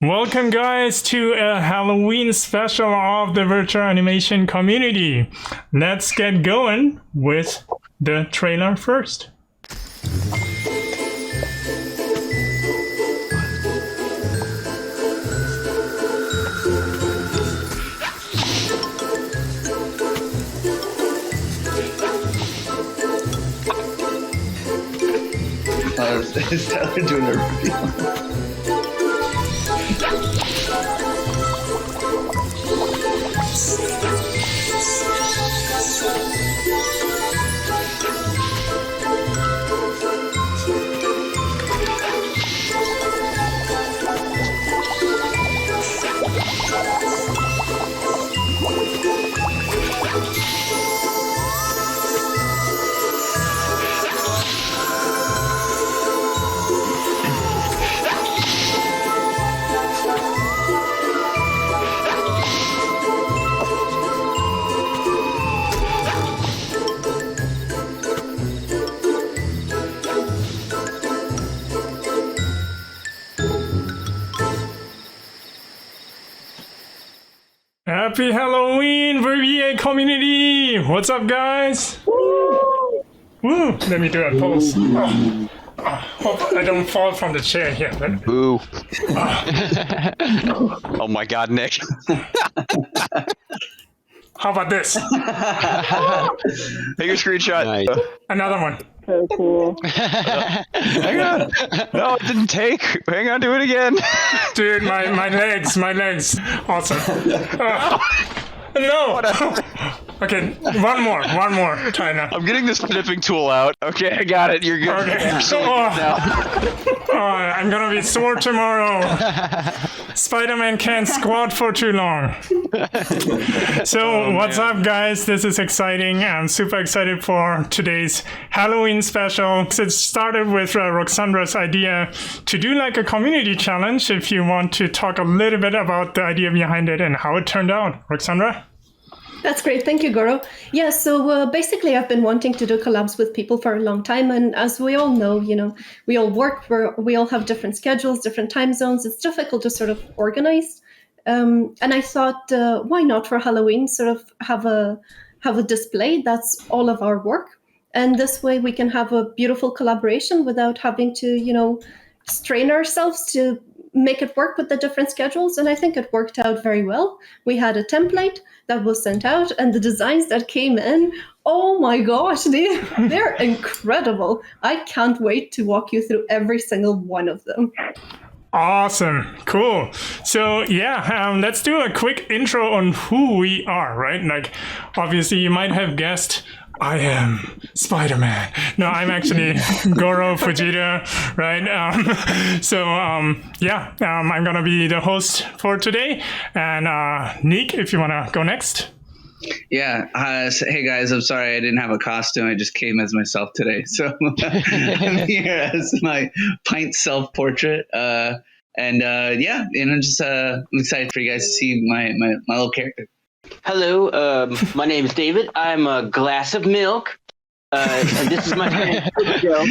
Welcome, guys, to a Halloween special of the virtual animation community. Let's get going with the trailer first. Is Tyler doing a reveal? Happy Halloween, VBA community! What's up, guys? Woo! Woo! Let me do a pose. Hope I don't fall from the chair here. Boo. Oh my god, Nick. How about this? Take a screenshot. Nice. Another one. So cool. Hang on. No, it didn't take. Hang on, do it again. Dude, my legs. Awesome. No. Okay, one more, China. I'm getting this snipping tool out. Okay, I got it. You're good. Okay. I'm gonna be sore tomorrow. Spider-Man can't squat for too long. So, what's up, guys? This is exciting. I'm super excited for today's Halloween special. It started with Ruxandra's idea to do like a community challenge. If you want to talk a little bit about the idea behind it and how it turned out, Ruxandra? That's great. Thank you, Goro. Yeah, so basically I've been wanting to do collabs with people for a long time. And as we all know, we all work, we all have different schedules, different time zones. It's difficult to sort of organize. And I thought, why not for Halloween sort of have a display that's all of our work. And this way we can have a beautiful collaboration without having to, strain ourselves to make it work with the different schedules. And I think it worked out very well. We had a template that was sent out and the designs that came in, oh my gosh, they're incredible. I can't wait to walk you through every single one of them. Awesome. Cool. So let's do a quick intro on who we are, right? Like, obviously you might have guessed I am Spider-Man. No, I'm actually Goro Fujita, right? I'm going to be the host for today. And Neek, if you want to go next. Yeah. Hey, guys, I'm sorry I didn't have a costume. I just came as myself today. So I'm here as my pint self-portrait. I'm just I'm excited for you guys to see my little character. Hello, my name is David. I'm a glass of milk. And this is my friend Cookie Dough.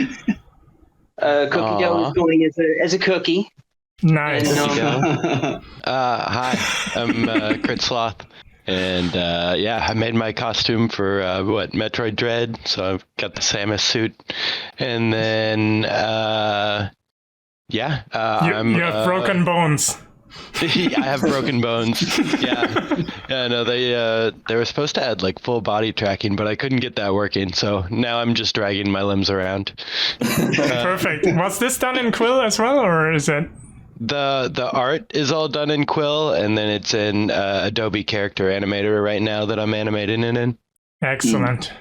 Cookie Dough is going as a cookie. Nice. And, Hi, I'm CritSloth. And I made my costume for Metroid Dread. So I've got the Samus suit. And then you have broken bones. Yeah, I have broken bones. Yeah, no, they were supposed to add like full body tracking, but I couldn't get that working. So now I'm just dragging my limbs around. Perfect. Was this done in Quill as well, or is it? The art is all done in Quill, and then it's in Adobe Character Animator right now that I'm animating it in. Excellent.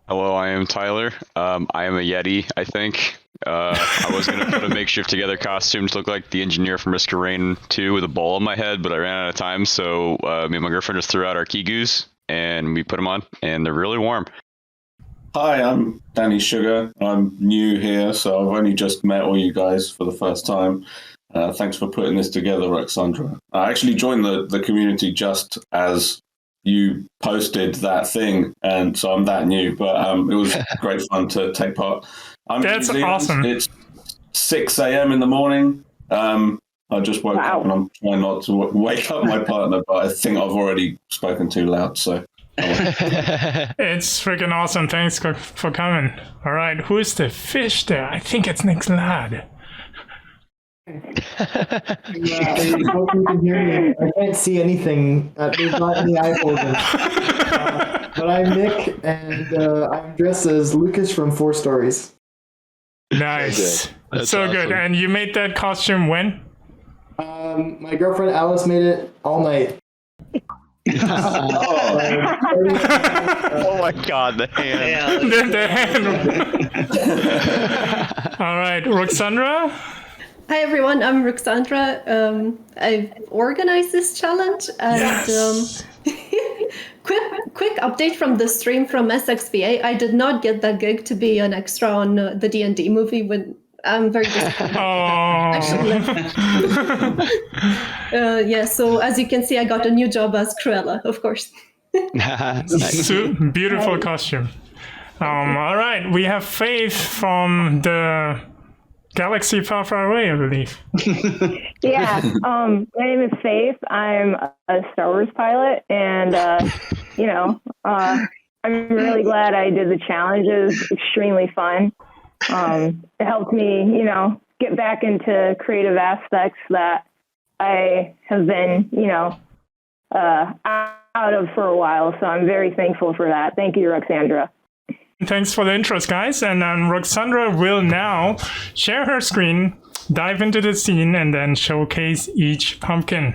Hello, I am Tyler. I am a Yeti, I think. I was going to put a makeshift together costume to look like the engineer from Risk of Rain 2 with a ball on my head, but I ran out of time, so me and my girlfriend just threw out our Kigus, and we put them on, and they're really warm. Hi, I'm Danny Sugar. I'm new here, so I've only just met all you guys for the first time. Thanks for putting this together, Ruxandra. I actually joined the community just as you posted that thing, and so I'm that new, but it was great fun to take part. That's awesome. It's 6 a.m. in the morning. I just woke up and I'm trying not to wake up my partner, but I think I've already spoken too loud, so. It's freaking awesome. Thanks for coming. All right, who's the fish there? I think it's Nick's lad. I hope you can hear me. I can't see anything. There's not any eyeballs. But I'm Nick, and I'm dressed as Lucas from 4 Stories. Nice. So awesome. good. And you made that costume when? My girlfriend Alice made it all night. Oh my God, the hand. The hand. All right, Ruxandra? Hi everyone, I'm Ruxandra. I've organized this challenge, and quick update from the stream from SXVA. I did not get that gig to be an extra on the D&D movie. When I'm very disappointed. Actually, so as you can see, I got a new job as Cruella, of course. Beautiful costume. All right, we have Faith from the Galaxy Far, Far Away, I believe. Yeah, my name is Faith. I'm a Star Wars pilot, and, I'm really glad I did the challenge. It was extremely fun. It helped me, get back into creative aspects that I have been, out of for a while. So I'm very thankful for that. Thank you, Ruxandra. Thanks for the intros, guys. And Ruxandra will now share her screen, dive into the scene, and then showcase each pumpkin.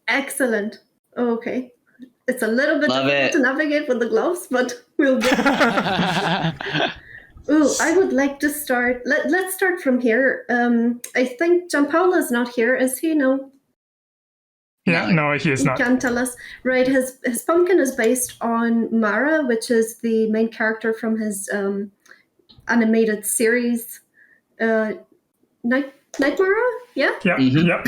Excellent. Okay. It's a little bit difficult to navigate with the gloves, but we'll get it. Ooh, I would like to start. Let's start from here. I think Gianpaolo is not here. Is he? No. Yeah, no, he is not. He can tell us. Right, his pumpkin is based on Mara, which is the main character from his animated series, Nightmare? Yeah? Yeah, yeah.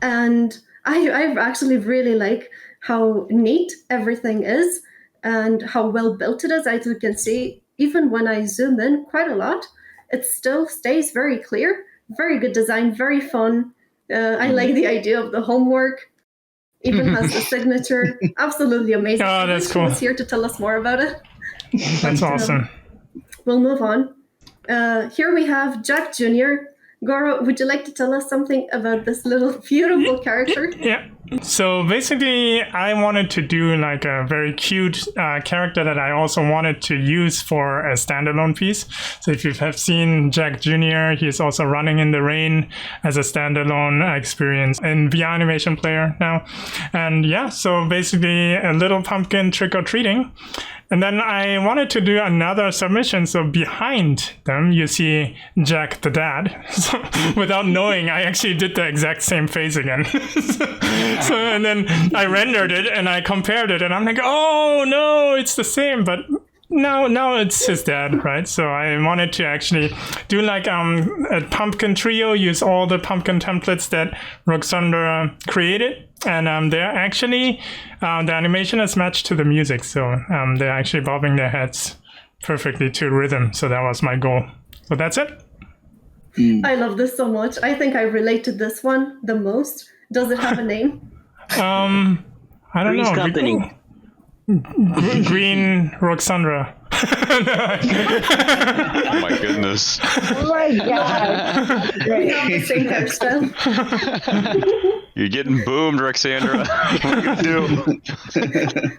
And I actually really like how neat everything is and how well built it is. As you can see, even when I zoom in quite a lot, it still stays very clear. Very good design, very fun. I like the idea of the homework. Even has the signature. Absolutely amazing. Oh, that's cool. He's here to tell us more about it. That's awesome. We'll move on. Here we have Jack Jr. Goro, would you like to tell us something about this little beautiful character? Yeah. So basically, I wanted to do like a very cute character that I also wanted to use for a standalone piece. So if you have seen Jack Jr., he's also running in the rain as a standalone experience in VR Animation Player now. And yeah, so basically a little pumpkin trick-or-treating. And then I wanted to do another submission. So behind them, you see Jack the dad. So without knowing, I actually did the exact same face again. So, and then I rendered it and I compared it and I'm like, oh no, it's the same. But no, it's his dad, right? So I wanted to actually do like a pumpkin trio, use all the pumpkin templates that Ruxandra created. And they're actually, the animation is matched to the music. So they're actually bobbing their heads perfectly to rhythm. So that was my goal. So that's it. I love this so much. I think I relate to this one the most. Does it have a name? I don't know. Company. Green Ruxandra. Oh my goodness. Oh my God. We have the same hairstyle. You're getting boomed, Ruxandra. What are you gonna do?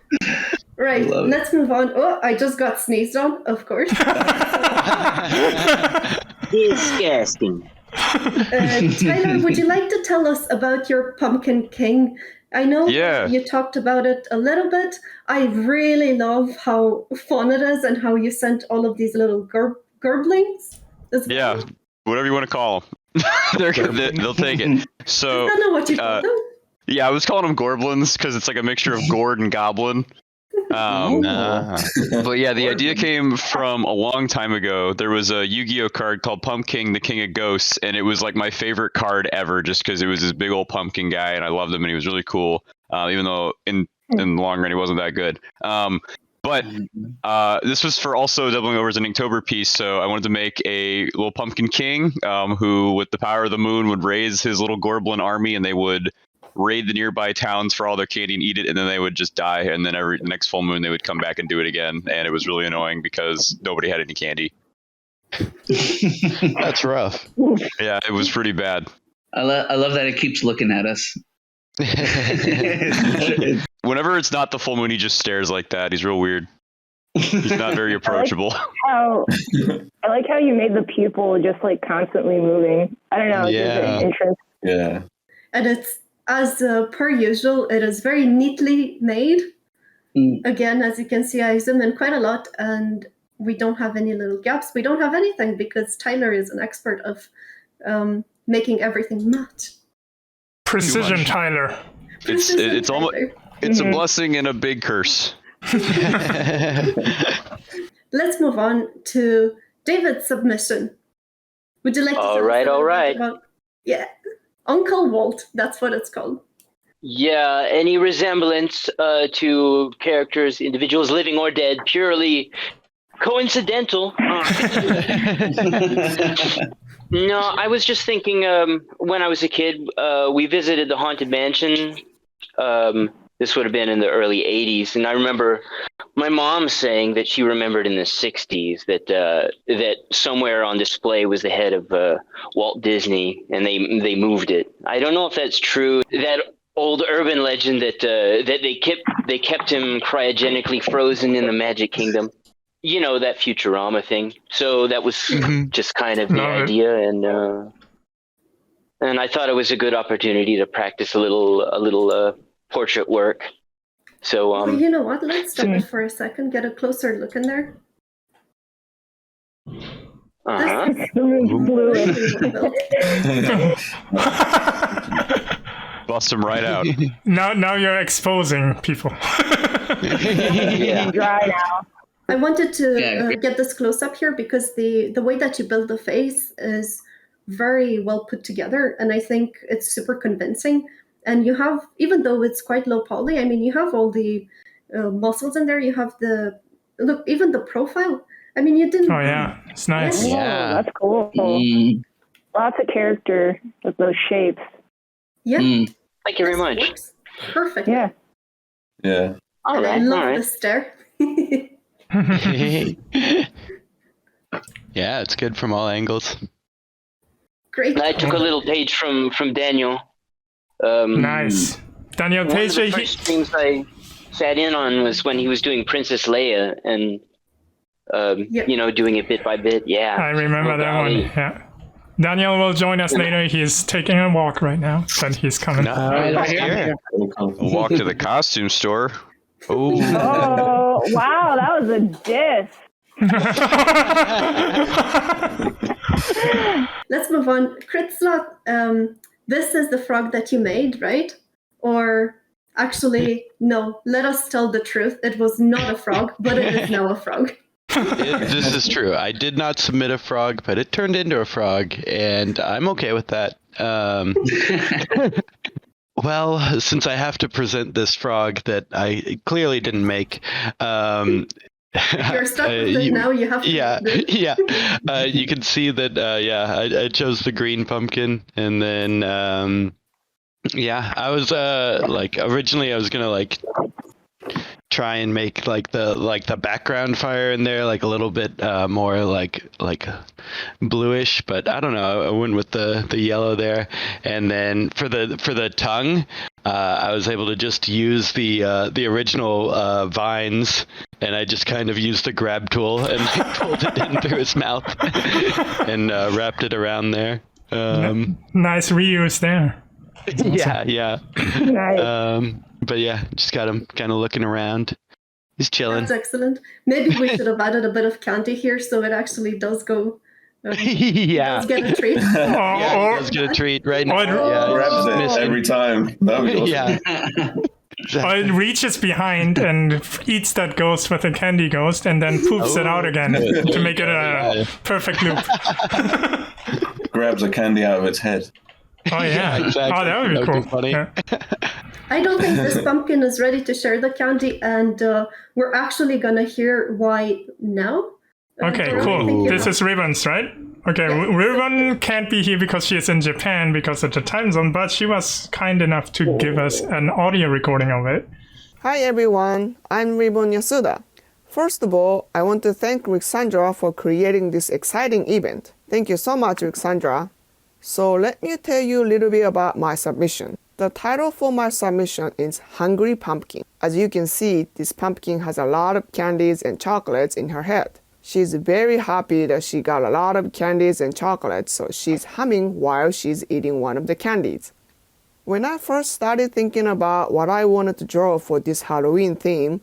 Right, let's move on. Oh, I just got sneezed on, of course. Disgusting. Tyler, would you like to tell us about your Pumpkin King? I know you talked about it a little bit. I really love how fun it is and how you sent all of these little gerblings. Yeah, whatever you want to call them. They'll take it. So I don't know what you call them. Yeah, I was calling them gorblins because it's like a mixture of gourd and goblin. But yeah, the idea came from a long time ago. There was a Yu-Gi-Oh card called Pumpkin, the King of Ghosts, and it was like my favorite card ever just because it was this big old pumpkin guy, and I loved him, and he was really cool, even though in the long run he wasn't that good. But this was for also doubling over as an Inktober piece, so I wanted to make a little pumpkin king who, with the power of the moon, would raise his little Gorblin army, and they would raid the nearby towns for all their candy and eat it, and then they would just die, and then the next full moon they would come back and do it again, and it was really annoying because nobody had any candy. That's rough. Yeah, it was pretty bad. I love that it keeps looking at us. Whenever it's not the full moon, he just stares like that. He's real weird. He's not very approachable. I like how you made the pupil just like constantly moving. I don't know. Yeah. Interest. Yeah. And it's, as per usual, it is very neatly made. Again, as you can see, I zoom in quite a lot, and we don't have any little gaps. We don't have anything because Tyler is an expert of making everything match. Precision, Tyler. It's almost a blessing and a big curse. Let's move on to David's submission. Would you like to All right. about, yeah, Uncle Walt, that's what it's called. Yeah, any resemblance to characters, individuals living or dead, purely coincidental. No, I was just thinking when I was a kid, we visited the Haunted Mansion. This would have been in the early 80s. And I remember my mom saying that she remembered in the 60s that somewhere on display was the head of Walt Disney, and they moved it. I don't know if that's true. That old urban legend that they kept him cryogenically frozen in the Magic Kingdom. You know, that Futurama thing. So that was just kind of the idea, and I thought it was a good opportunity to practice a little portrait work. So well, you know what? Let's stop it for a second. Get a closer look in there. Bust him right out. Now you're exposing people. Yeah. Dry now. I wanted to get this close up here because the way that you build the face is very well put together, and I think it's super convincing. And you have, even though it's quite low poly, I mean, you have all the muscles in there. You have even the profile. I mean, you didn't. Oh yeah, it's nice. Yeah, that's cool. Lots of character with those shapes. Yeah. Thank you very much. Perfect. Yeah. Yeah. All right. I love the stare. Yeah, it's good from all angles. Great. I took a little page from Daniel. Nice. Daniel Peixe. One of the first things I sat in on was when he was doing Princess Leia and, doing it bit by bit. Yeah. I remember that one. Yeah. Daniel will join us later. He's taking a walk right now, but he's coming. Right here. A walk to the costume store. Oh, wow. That was a diss. Let's move on. CritSloth, this is the frog that you made, right? Or actually, no, let us tell the truth. It was not a frog, but it is now a frog. This is true. I did not submit a frog, but it turned into a frog, and I'm okay with that. Well, since I have to present this frog that I clearly didn't make, you're stuck with it now. You have to. Yeah. You can see that. I chose the green pumpkin, and then I was originally I was gonna try and make the background fire in there a little bit more like bluish, but I don't know, I went with the yellow there. And then for the tongue, I was able to just use the original vines, and I just kind of used the grab tool and pulled it in through his mouth and wrapped it around there. Nice reuse there. Awesome. Yeah. Nice. But yeah, just got him kind of looking around. He's chilling. That's excellent. Maybe we should have added a bit of candy here so it actually does go. Yeah. Does get a treat. He does get a treat right now. Grabs it every time. That would be awesome. Yeah. Or it reaches behind and eats that ghost with a candy ghost and then poops it out again to make it a perfect loop. Grabs a candy out of its head. Oh yeah. Exactly. Oh, that would be cool. Funny. Yeah. I don't think this pumpkin is ready to share the candy, and we're actually gonna hear why now. Okay, Goro, I cool. think you're This is Ribon's, right? Okay, Yeah. Ribon can't be here because she is in Japan because of the time zone, but she was kind enough to give us an audio recording of it. Hi everyone, I'm Ribon Yasuda. First of all, I want to thank Ruxandra for creating this exciting event. Thank you so much, Ruxandra. So let me tell you a little bit about my submission. The title for my submission is Hungry Pumpkin. As you can see, this pumpkin has a lot of candies and chocolates in her head. She's very happy that she got a lot of candies and chocolates, so she's humming while she's eating one of the candies. When I first started thinking about what I wanted to draw for this Halloween theme,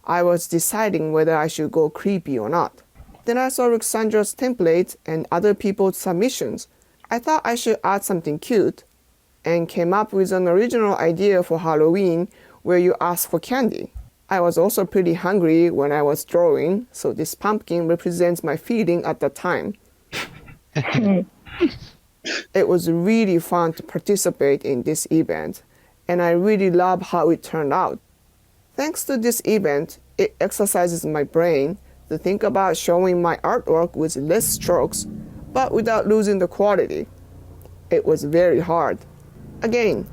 I was deciding whether I should go creepy or not. Then I saw Ruxandra's templates and other people's submissions. I thought I should add something cute, and came up with an original idea for Halloween where you ask for candy. I was also pretty hungry when I was drawing, so this pumpkin represents my feeling at the time. It was really fun to participate in this event, and I really love how it turned out. Thanks to this event, it exercises my brain to think about showing my artwork with less strokes, but without losing the quality. It was very hard. Again,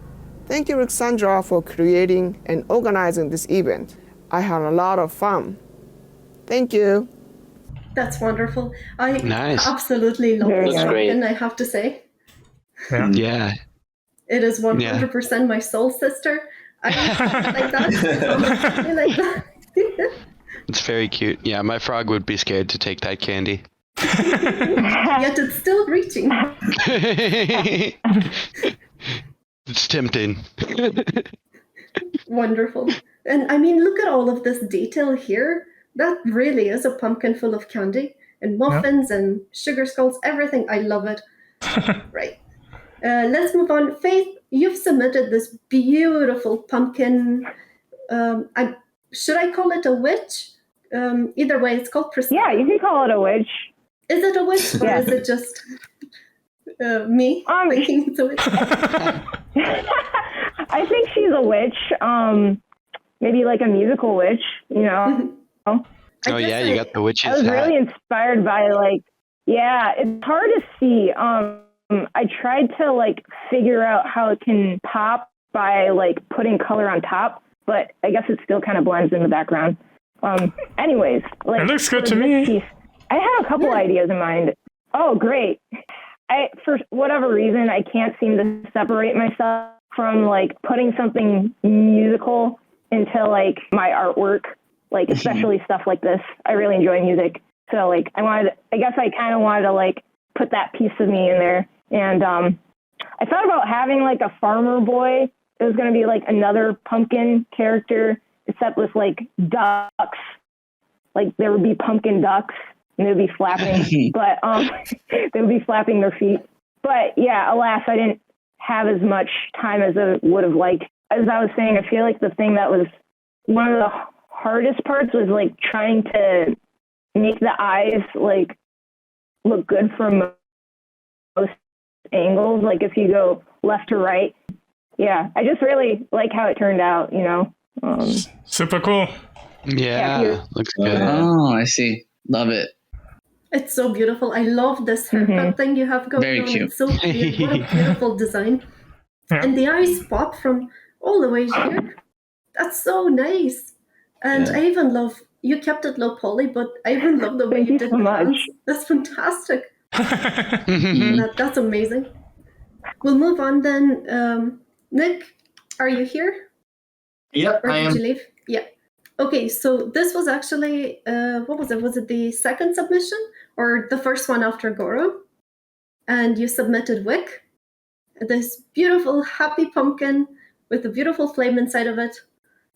thank you Ruxandra for creating and organizing this event. I had a lot of fun. Thank you. That's wonderful. I Nice. absolutely love Very this nice. pumpkin, I have to say. Yeah. It is 100% my soul sister. I like that. I like that. It's very cute. Yeah, my frog would be scared to take that candy. Yet it's still reaching. It's tempting. Wonderful. And I mean, look at all of this detail here. That really is a pumpkin full of candy and muffins and sugar skulls, everything. I love it. Right. Let's move on. Faith, you've submitted this beautiful pumpkin. Should I call it a witch? Either way, it's called Priscilla. Yeah, you can call it a witch. Is it a witch or Yeah. is it just me thinking it's a witch? I think she's a witch. Maybe like a musical witch, you know. Oh yeah, you got the witch's I was hat. really inspired by it's hard to see. I tried to figure out how it can pop by putting color on top, but I guess it still kind of blends in the background. Anyways, It looks good to for me. this piece, I have a couple ideas in mind. Oh, great. For whatever reason, I can't seem to separate myself from putting something musical into my artwork, especially stuff like this. I really enjoy music. So I kind of wanted to put that piece of me in there. And I thought about having a farmer boy. It was going to be another pumpkin character, except with ducks. There would be pumpkin ducks and they would be flapping, but they would be flapping their feet. But yeah, alas, I didn't have as much time as I would have liked. As I was saying, I feel like the thing that was one of the hardest parts was trying to make the eyes look good from most angles. If you go left to right. Yeah, I just really like how it turned out, you know. Super cool. Yeah, looks good. Oh, I see. Love it. It's so beautiful. I love this haircut thing you have going Very on. cute. It's so cute. What a beautiful design. Yeah. And the eyes pop from all the way here. That's so nice. And I even love, you kept it low poly, but I even love the way Thank you you did so the much. hands. That's fantastic. Mm-hmm. That's amazing. We'll move on then. Nick, are you here? Yep, Or I did am. you leave? Yeah. Okay, so this was actually, what was it? Was it the second submission or the first one after Goro? And you submitted Wick, this beautiful happy pumpkin with a beautiful flame inside of it.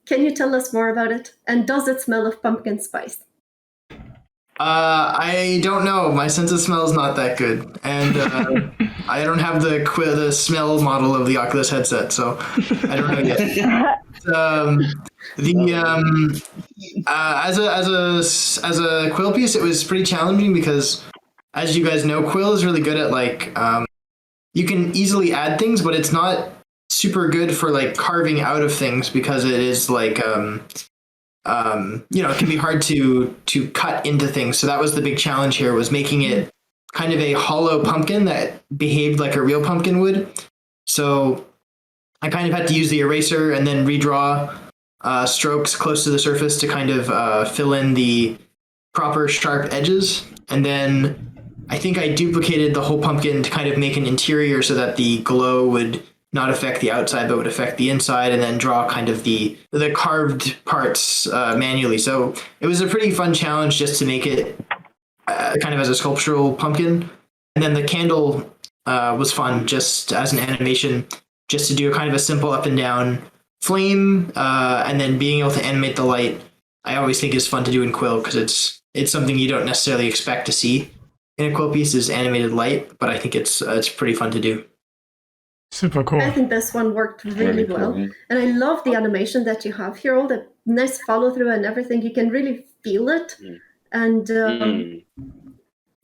Can you tell us more about it? And does it smell of pumpkin spice? I don't know. My sense of smell is not that good, and I don't have the smell model of the Oculus headset, so I don't know yet. As a quill piece, it was pretty challenging because, as you guys know, quill is really good at you can easily add things, but it's not super good for like carving out of things because it is like it can be hard to cut into things. So that was the big challenge here, was making it kind of a hollow pumpkin that behaved like a real pumpkin would. So I kind of had to use the eraser and then redraw strokes close to the surface to kind of fill in the proper sharp edges. And then I think I duplicated the whole pumpkin to kind of make an interior so that the glow would not affect the outside but would affect the inside, and then draw kind of the carved parts manually. So it was a pretty fun challenge just to make it kind of as a sculptural pumpkin. And then the candle was fun just as an animation, just to do a kind of a simple up and down flame, and then being able to animate the light. I always think is fun to do in Quill because it's something you don't necessarily expect to see in a Quill piece, is animated light, but I think it's pretty fun to do. Super cool. I think this one worked really well. And I love the animation that you have here, all the nice follow through and everything. You can really feel it. And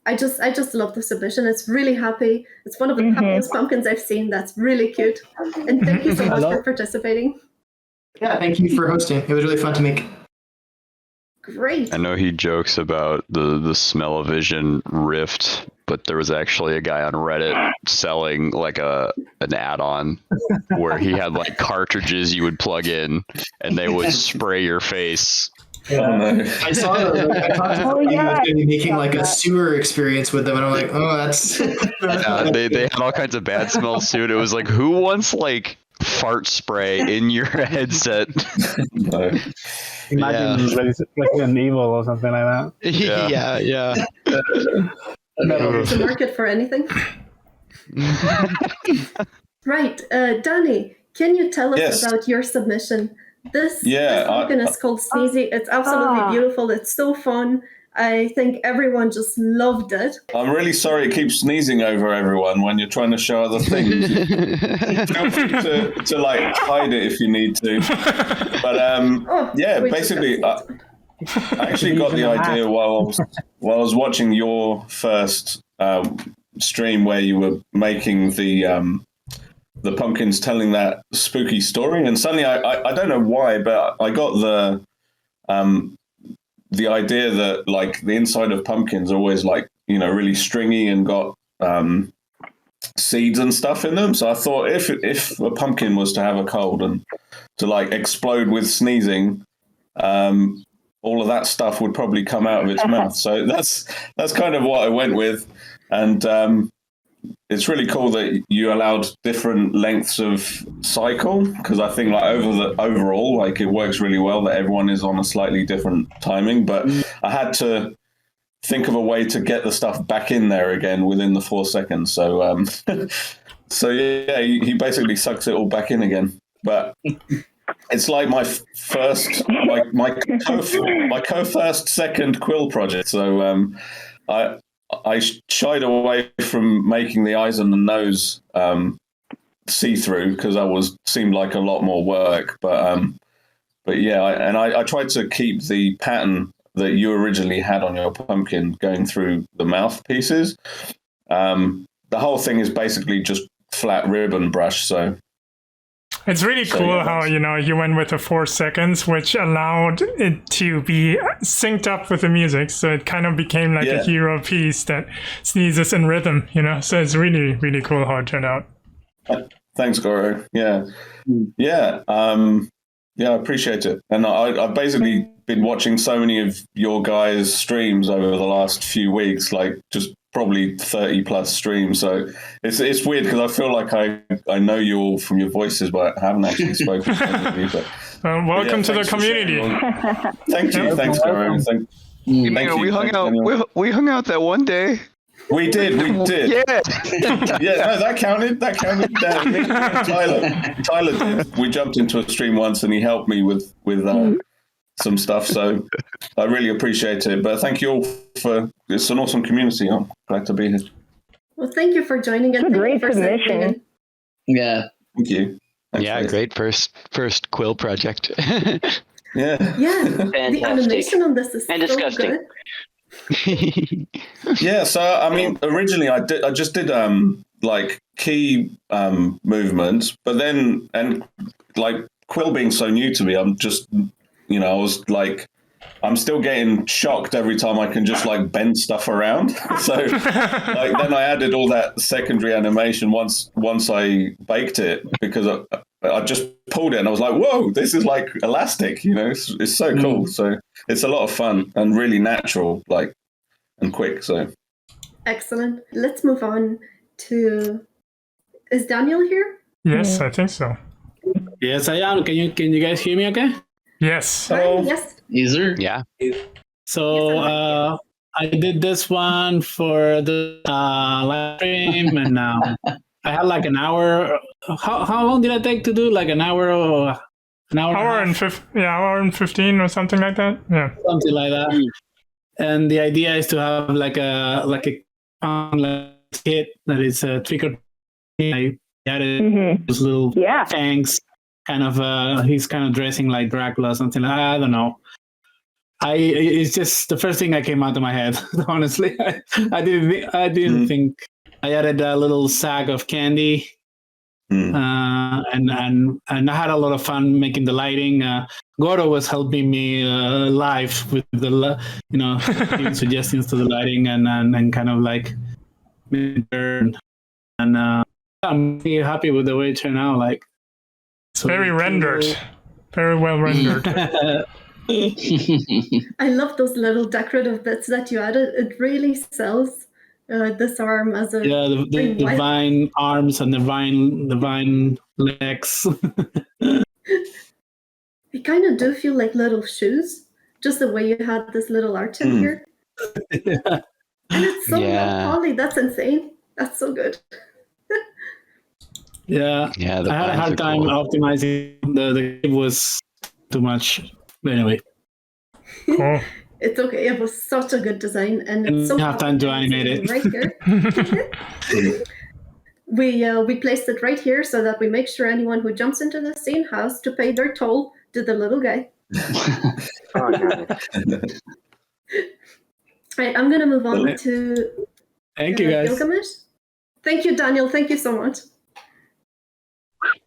I just love the submission. It's really happy. It's one of the happiest pumpkins I've seen. That's really cute. And thank you so much for participating. Yeah, thank you for hosting. It was really fun to make. Great. I know he jokes about the smell-o-vision rift, but there was actually a guy on Reddit selling like an add-on where he had like cartridges you would plug in and they would spray your face. Yeah. I saw those. I thought he was going to be making like a sewer experience with them, and I'm like, oh, that's. They had all kinds of bad smells too. It was like, who wants like fart spray in your headset? Imagine Resident Evil or something like that. Yeah. There's a market for anything. Right, Danny, can you tell us about your submission? This pumpkin is called Sneezy. It's absolutely beautiful. It's so fun. I think everyone just loved it. I'm really sorry it keeps sneezing over everyone when you're trying to show other things. Feel free to like hide it if you need to. But basically, I actually got the idea while I was watching your first stream where you were making the pumpkins telling that spooky story, and suddenly I don't know why, but I got the idea that like the inside of pumpkins are always like, really stringy and got seeds and stuff in them. So I thought if a pumpkin was to have a cold and to like explode with sneezing, all of that stuff would probably come out of its mouth. So that's kind of what I went with. And it's really cool that you allowed different lengths of cycle, because I think like overall, like it works really well that everyone is on a slightly different timing. But I had to think of a way to get the stuff back in there again within the 4 seconds. So he basically sucks it all back in again. But it's like my first, my co-first second Quill project. So I shied away from making the eyes and the nose see-through because that seemed like a lot more work. But yeah, I tried to keep the pattern that you originally had on your pumpkin going through the mouth pieces. The whole thing is basically just flat ribbon brush. So it's really cool how, you went with the 4 seconds, which allowed it to be synced up with the music. So it kind of became like a hero piece that sneezes in rhythm, So it's really, really cool how it turned out. Thanks, Goro. Yeah. I appreciate it. And I've basically been watching so many of your guys' streams over the last few weeks, like just probably 30 plus streams. So it's weird because I feel like I know you all from your voices, but I haven't actually spoken to any of you. But welcome to the community. Thank you. Thanks, Goro. Thank you. We hung out that one day. We did. Yeah. No, that counted. Tyler did. We jumped into a stream once and he helped me with some stuff. So I really appreciate it. But thank you all it's an awesome community. I'm glad to be here. Well, thank you for joining us. Great submission. Yeah. Thank you. Thanks, great first Quill project. Yeah. The animation on this is so disgusting. Good. Yeah, so I mean, originally I just did like key movements, but then like Quill being so new to me, I'm just I was like, I'm still getting shocked every time I can just like bend stuff around. So like then I added all that secondary animation once I baked it, because I just pulled it and I was like, whoa, this is like elastic, it's so cool. So it's a lot of fun and really natural, like, and quick. So excellent. Let's move on to, is Daniel here? Yes, I think so. Yes, I am. Can you guys hear me okay? Yes. Hi, yes. User? Yeah. So I did this one for the live stream, and I had like an hour. How long did I take to do? Like an hour or an hour? Hour and 15 or something like that. Yeah. Something like that. And the idea is to have like a kit that is a trick or treat. I added those little fangs. Kind of, he's kind of dressing like Dracula or something. I don't know. It's just the first thing that came out of my head. Honestly, I didn't think. I added a little sack of candy, and I had a lot of fun making the lighting. Goro was helping me live with the giving suggestions to the lighting and kind of like, and I'm really happy with the way it turned out. Like. Very rendered. Very well rendered. I love those little decorative bits that you added. It really sells this arm as a the vine arms and the vine legs. They kind of do feel like little shoes, just the way you had this little arch in here. And it's so low poly. That's insane. That's so good. Yeah, I had a hard time optimizing. The game was too much. But anyway, cool. It's okay. It was such a good design, and it's so have time to animate it right here. We placed it right here so that we make sure anyone who jumps into the scene has to pay their toll to the little guy. Right, I'm gonna move on to. Thank you, guys. Gilgamesh. Thank you, Daniel. Thank you so much.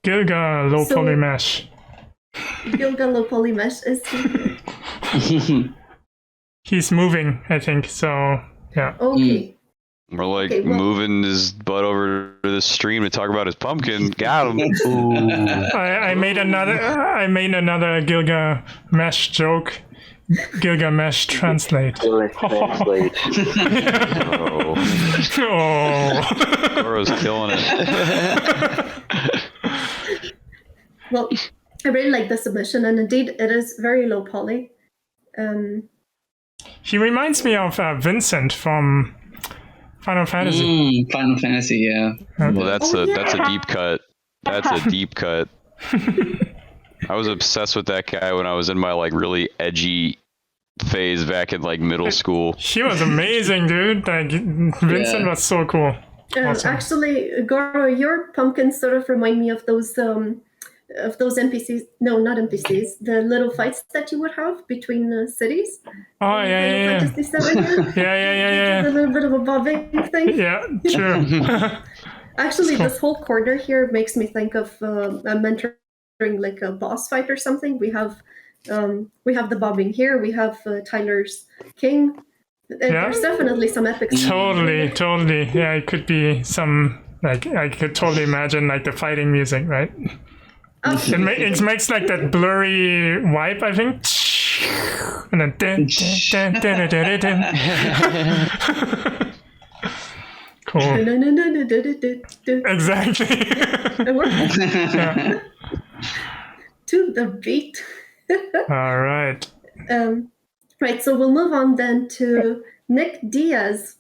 Gilga low poly mesh. Gilga low poly mesh is here. He's moving, I think. So yeah. Okay. We're like moving his butt over to the stream to talk about his pumpkin. Got him. I made another Gilgamesh joke. Gilgamesh translate. Translate. Goro's killing it. Well, I really like the submission, and indeed, it is very low poly. He reminds me of Vincent from Final Fantasy. Final Fantasy, yeah. Well, that's a deep cut. That's a deep cut. I was obsessed with that guy when I was in my like really edgy phase back in like middle school. He was amazing, dude. Like Vincent was so cool. Awesome. Actually, Goro, your pumpkins sort of remind me of those NPCs. No, not NPCs. The little fights that you would have between cities. Oh yeah. Fantasy 7 here. Yeah. A little bit of a bobbing thing. Yeah, true. Actually, this whole corner here makes me think of mentoring like a boss fight or something. We have the bobbing here. We have Tyler's king. There's definitely some epic. Totally. Yeah, it could be some like I could totally imagine like the fighting music, right? It makes like that blurry wipe, I think. And then cool. Exactly. It works. Yeah. To the beat. All right. Right, so we'll move on then to Nick Diaz.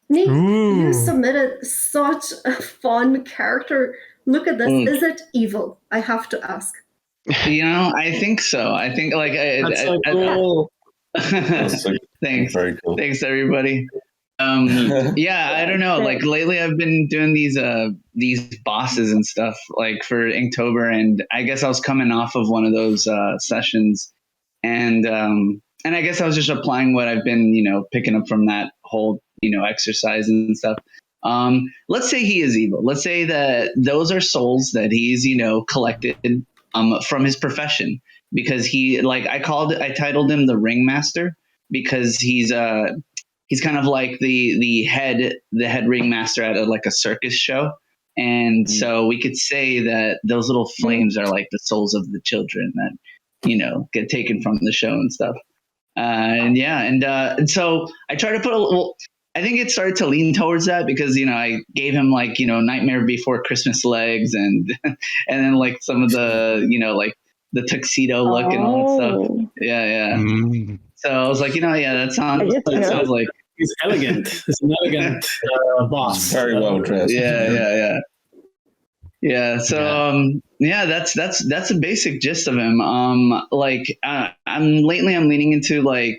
Nick, you submitted such a fun character. Look at this. Is it evil? I have to ask. I think so. I think like that's so cool. Thanks. Very cool. Thanks, everybody. Yeah, I don't know. Like lately, I've been doing these bosses and stuff like for Inktober, and I guess I was coming off of one of those sessions, and I guess I was just applying what I've been picking up from that whole exercise and stuff. Let's say he is evil. Let's say that those are souls that he's, collected from his profession, because I titled him the ringmaster, because he's kind of like the head ringmaster at a circus show. And so we could say that those little flames are like the souls of the children that, get taken from the show and stuff. And so I try to put I think it started to lean towards that because, I gave him Nightmare Before Christmas legs and then some of the, the tuxedo look and all that stuff. Yeah. Mm-hmm. So I was like, that sounds like. He's elegant. He's an elegant boss. Very well dressed. Yeah. So that's a basic gist of him. I'm leaning into I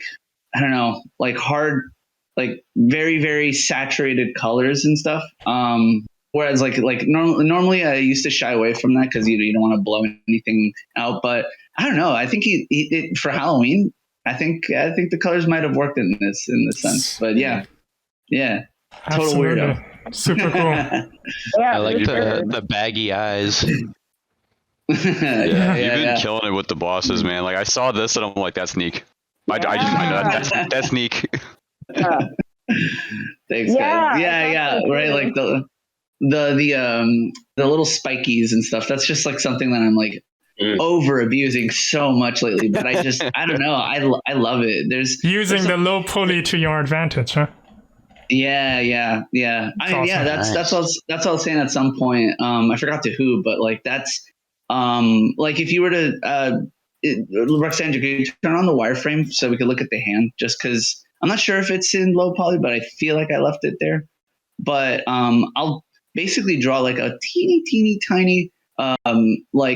don't know, hard, very, very saturated colors and stuff. Whereas normally I used to shy away from that because you don't want to blow anything out. But I don't know. I think he for Halloween. I think the colors might have worked in this sense. But yeah, total weirdo. Super cool. I like the baggy eyes. You've been killing it with the bosses, man. I saw this and I'm like, that's Neek. I know that's Neek. Thanks, guys. Yeah. Right, the little spikies and stuff. That's just something that I'm over abusing so much lately. But I don't know. I love it. There's the low poly to your advantage, huh? Yeah. I mean, that's what I was saying at some point. I forgot to who, but that's if you were to Ruxandra, could you turn on the wireframe so we could look at the hand? Just because I'm not sure if it's in low poly, but I feel like I left it there. But I'll basically draw a teeny tiny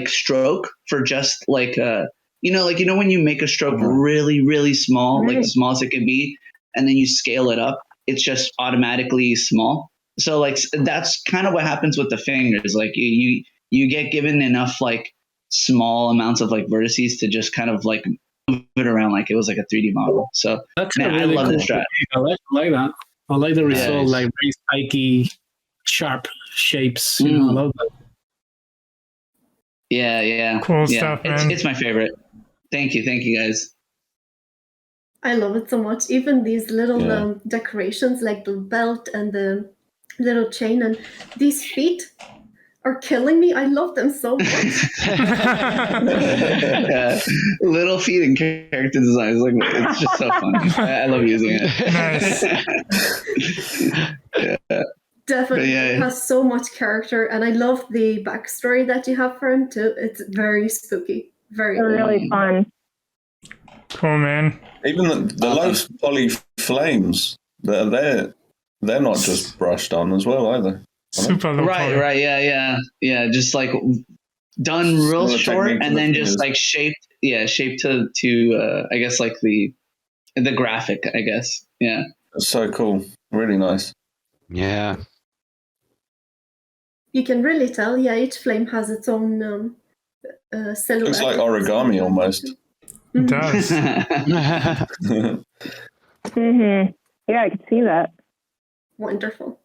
stroke for just when you make a stroke really, really small, as small as it could be, and then you scale it up, it's just automatically small. So that's kind of what happens with the fingers. You get given enough small amounts of vertices to just kind of move it around like it was a 3D model. So that's I love this strat. I like that. I like the result, very spiky, sharp shapes. I love that. Yeah. Cool stuff, man. It's my favorite. Thank you guys. I love it so much. Even these little decorations, like the belt and the little chain, and these feet are killing me. I love them so much. Little feet and character designs, it's just so fun. I love using it. Nice. Definitely has so much character, and I love the backstory that you have for him too. It's very spooky, very really fun. Cool, man. Even the low poly flames, they're not just brushed on as well either. Super low poly. Right, yeah. Just done real short, and then just shaped to I guess the graphic, I guess. Yeah. That's so cool. Really nice. Yeah. You can really tell. Yeah, each flame has its own silhouette. Looks like origami almost. It does. Yeah, I can see that. Wonderful.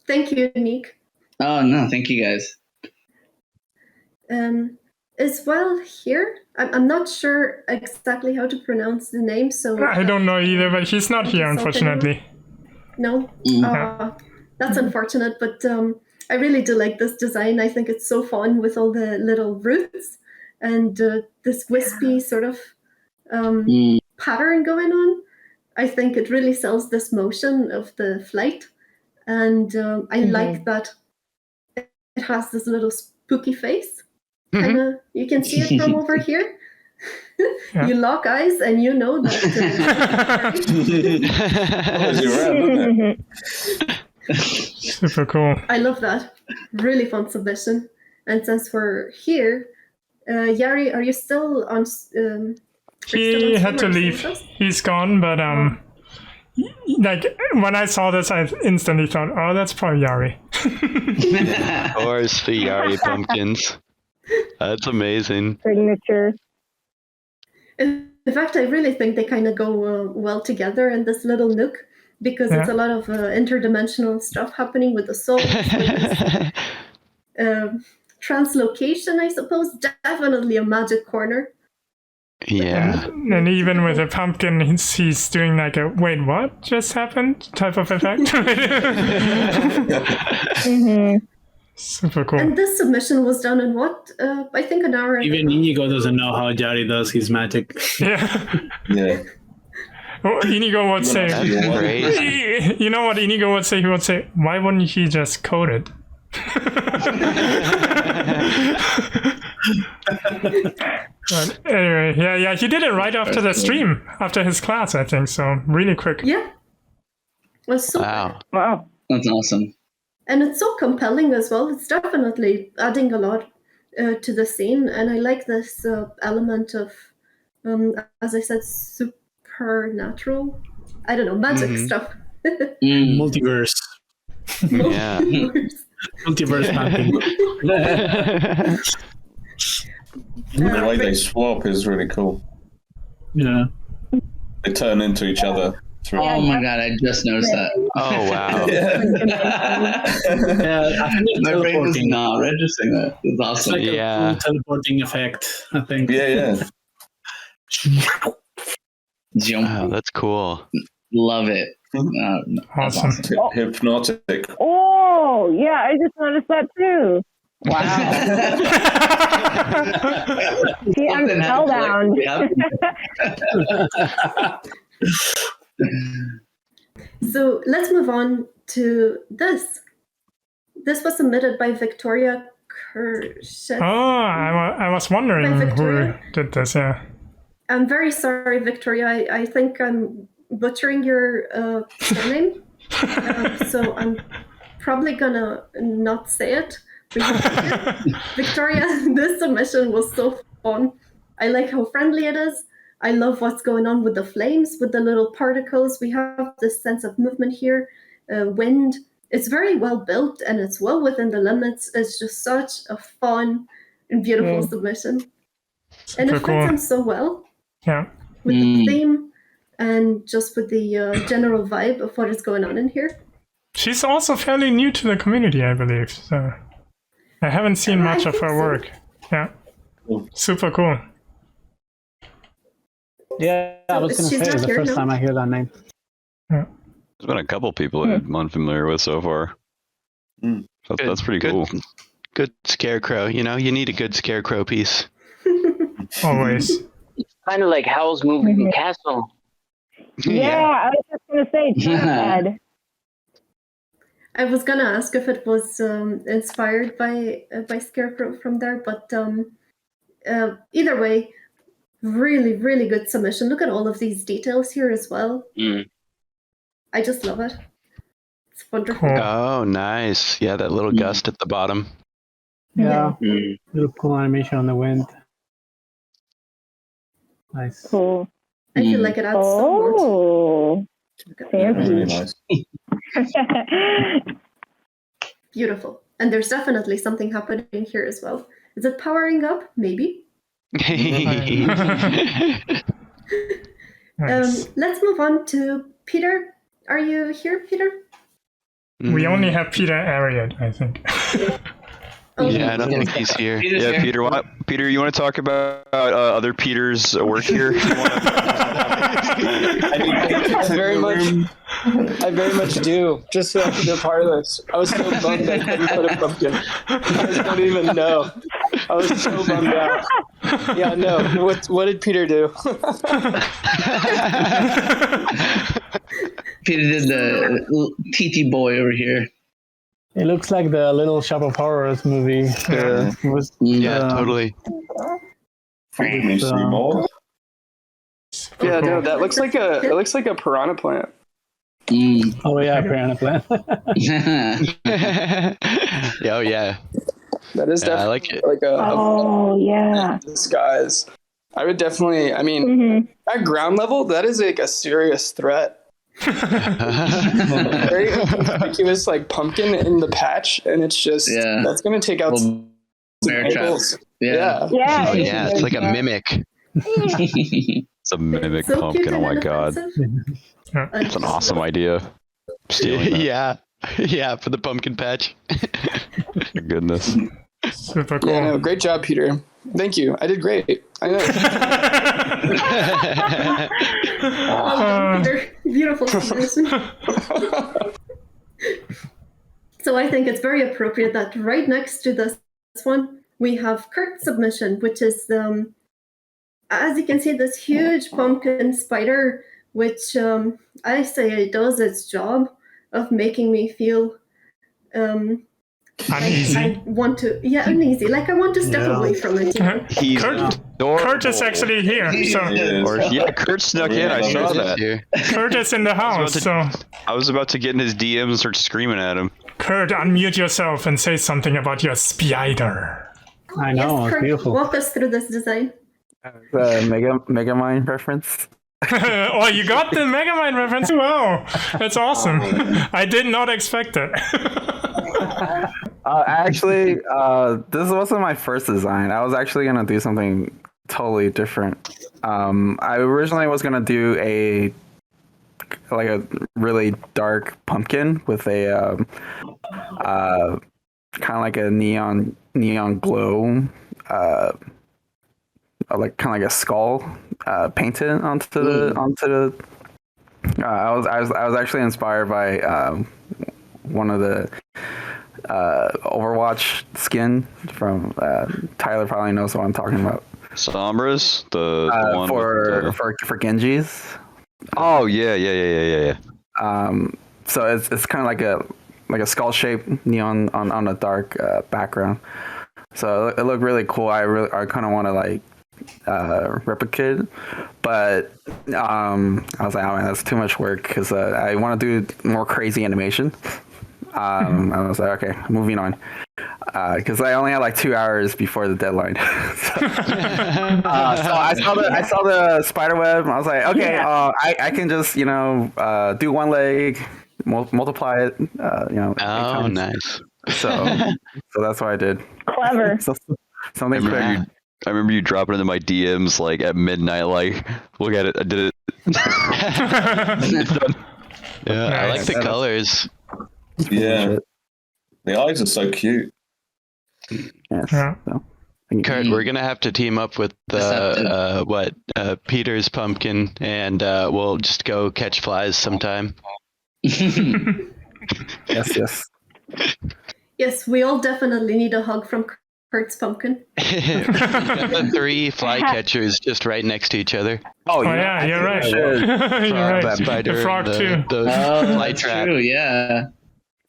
Thank you, Neek. Oh no, thank you guys. Is Wael here? I'm not sure exactly how to pronounce the name, so I don't know either, but he's not here, unfortunately. No? That's unfortunate, but I really do like this design. I think it's so fun with all the little roots and this wispy sort of pattern going on. I think it really sells this motion of the flight, and I like that it has this little spooky face. And you can see it from over here. You lock eyes and you know that. Super cool. I love that. Really fun submission. And since we're here, Jari, are you still on? He had to leave. He's gone, but when I saw this, I instantly thought, "Oh, that's probably Jari." Of course, the Jari pumpkins. That's amazing. Signature. In fact, I really think they kind of go well together in this little nook. because it's a lot of interdimensional stuff happening with the souls. Translocation, I suppose, definitely a magic corner. Yeah. And even with a pumpkin, he's doing like a wait, what just happened type of effect. Super cool. And this submission was done in what? I think an hour. Even Inigo doesn't know how Jari does his magic. Yeah. Well, Inigo would say, That's crazy. you know what Inigo would say? He would say, why wouldn't he just code it? But anyway, yeah, he did it right after the stream, after his class, I think. So really quick. Yeah. Well, so Wow. That's awesome. And it's so compelling as well. It's definitely adding a lot to the scene, and I like this element of, as I said, supernatural. I don't know, magic stuff. Multiverse. Yeah. Multiverse mapping. The way they swap is really cool. Yeah. They turn into each other. Oh my god, I just noticed that. Oh wow. My brain was not registering that. It's awesome. It's like a cool teleporting effect, I think. Yeah. Wow, that's cool. Love it. Awesome. Hypnotic. Oh, yeah, I just noticed that too. Wow. See, I'm spellbound. So let's move on to this. This was submitted by Victoria Courchesne. Oh, I was wondering who did this, yeah. I'm very sorry, Victoria. I think I'm butchering your surname. So I'm probably gonna not say it. Victoria, this submission was so fun. I like how friendly it is. I love what's going on with the flames, with the little particles. We have this sense of movement here, wind. It's very well built and it's well within the limits. It's just such a fun and beautiful submission. And it fits in so well with the theme and just with the general vibe of what is going on in here. She's also fairly new to the community, I believe. So I haven't seen much of her work. Yeah. Super cool. Yeah, I was going to say, it's the first time I hear that name. There's been a couple people I'm unfamiliar with so far. That's pretty cool. Good scarecrow. You know, you need a good scarecrow piece. Always. Kind of like Howl's Moving Castle. Yeah, I was just going to say, Chad. I was gonna ask if it was inspired by Scarecrow from there, but either way, really, really good submission. Look at all of these details here as well. I just love it. It's wonderful. Cool. Oh, nice. Yeah, that little gust at the bottom. Yeah. Little cool animation on the wind. Nice. Cool. I feel like it adds so much. Really nice. Beautiful. And there's definitely something happening here as well. Is it powering up? Maybe. Nice. Let's move on to Peter. Are you here, Peter? We only have Peter Ariad, I think. Yeah, I don't think he's here. Yeah, Peter. Peter, you want to talk about other Peter's work here? I very much do. Just so I can be a part of this. I was so bummed I couldn't put a pumpkin. I just don't even know. I was so bummed out. Yeah, no. What did Peter do? Peter did the TT boy over here. It looks like the Little Shop of Horrors movie. Totally. Yeah, no, that looks like a piranha plant. Oh yeah, piranha plant. Oh yeah. That is definitely I like it. like a disguise. I would definitely. I mean, at ground level, that is like a serious threat. Very inconspicuous, like pumpkin in the patch, and it's just that's gonna take out some angles. Yeah. Oh yeah, it's like a mimic. It's a mimic So pumpkin. cute Oh my and god. inoffensive. That's an awesome idea. Stealing that. Yeah, for the pumpkin patch. My goodness. Super cool. Yeah, no, great job, Peter. Thank you. I did great. I know. They're beautiful figures. So I think it's very appropriate that right next to this one, we have Goru Submission, which is, as you can see, this huge pumpkin spider, which I say it does its job of making me feel uneasy. I want to, uneasy. Like I want to step away from it. You know? He's Kurt is actually here. So Kurt snuck in. I saw that. Kurt is in the house. So I was about to get in his DMs and start screaming at him. Kurt, unmute yourself and say something about your spider. I know, Yes, it's Kurt, beautiful. walk us through this design. Megamind reference. Oh, you got the Megamind reference? Wow, that's awesome. I did not expect it. Actually, this wasn't my first design. I was actually gonna do something totally different. I originally was gonna do a really dark pumpkin with a kind of like a neon glow, like kind of like a skull painted onto the. I was actually inspired by one of the Overwatch skin from Tyler probably knows what I'm talking about. Sombras, the one for Genji's. Oh yeah. So it's kind of like a skull shaped neon on a dark background. So it looked really cool. I kind of want to like replicate, but I was like, oh man, that's too much work because I want to do more crazy animation. I was like, okay, moving on, because I only had like 2 hours before the deadline. So I saw the spider web. And I was like, okay, I can just do one leg, multiply it. Oh, nice. So that's what I did. Clever. Something quick. I remember you dropping into my DMs like at midnight, like, look at it, I did it. Yeah, I like the colors. Yeah. The eyes are so cute. Yes. Yeah. So, Kurt, we're gonna have to team up with Peter's pumpkin, and we'll just go catch flies sometime. yes. Yes, we all definitely need a hug from Kurt's pumpkin. The 3 fly catchers just right next to each other. Oh yeah, you're right. You're right. Spider The frog too. Oh, fly that's trap. true. Yeah.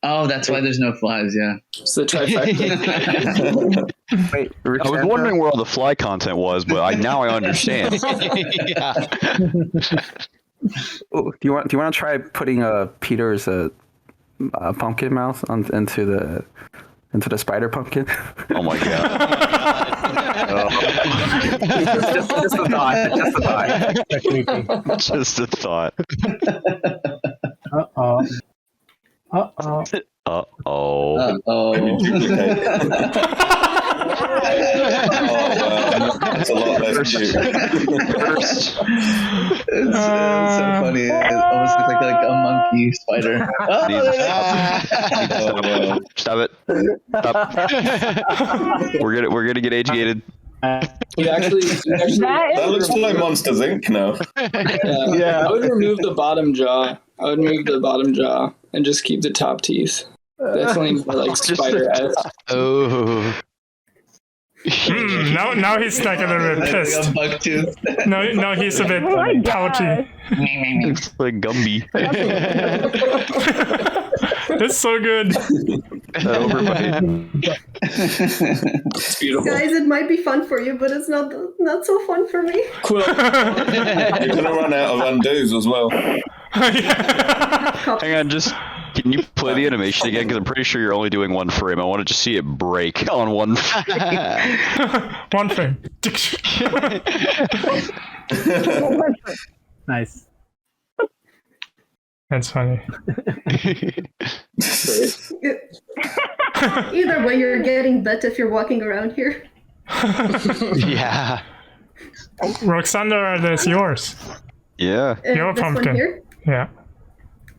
Oh, that's why there's no flies. Yeah. It's the trifecta. Wait, I was wondering where all the fly content was, but now I understand. Yeah. Do you want to try putting Peter's pumpkin mouth into the spider pumpkin? Oh my god. Just a thought. Just a thought. Uh-oh. That's a lot less cute. It's so funny. It almost looks like a monkey spider. Stop it. Stop. We're gonna get educated. You actually That looks like Monsters Inc. now. yeah. I would remove the bottom jaw. And just keep the top teeth. Definitely more like spider-esque. Oh. Now he's like a little bit pissed. No, he's a bit pouty. It's like Gumby. It's so good. It's beautiful. Guys, it might be fun for you, but it's not so fun for me. Cool. You're gonna run out of undos as well. Hang on, can you play the animation again? Because I'm pretty sure you're only doing one frame. I want to just see it break on one frame. One frame. Nice. That's funny. Either way, you're getting bet if you're walking around here. Yeah. Ruxandra, that's yours. Yeah. Your this pumpkin. one here. Yeah.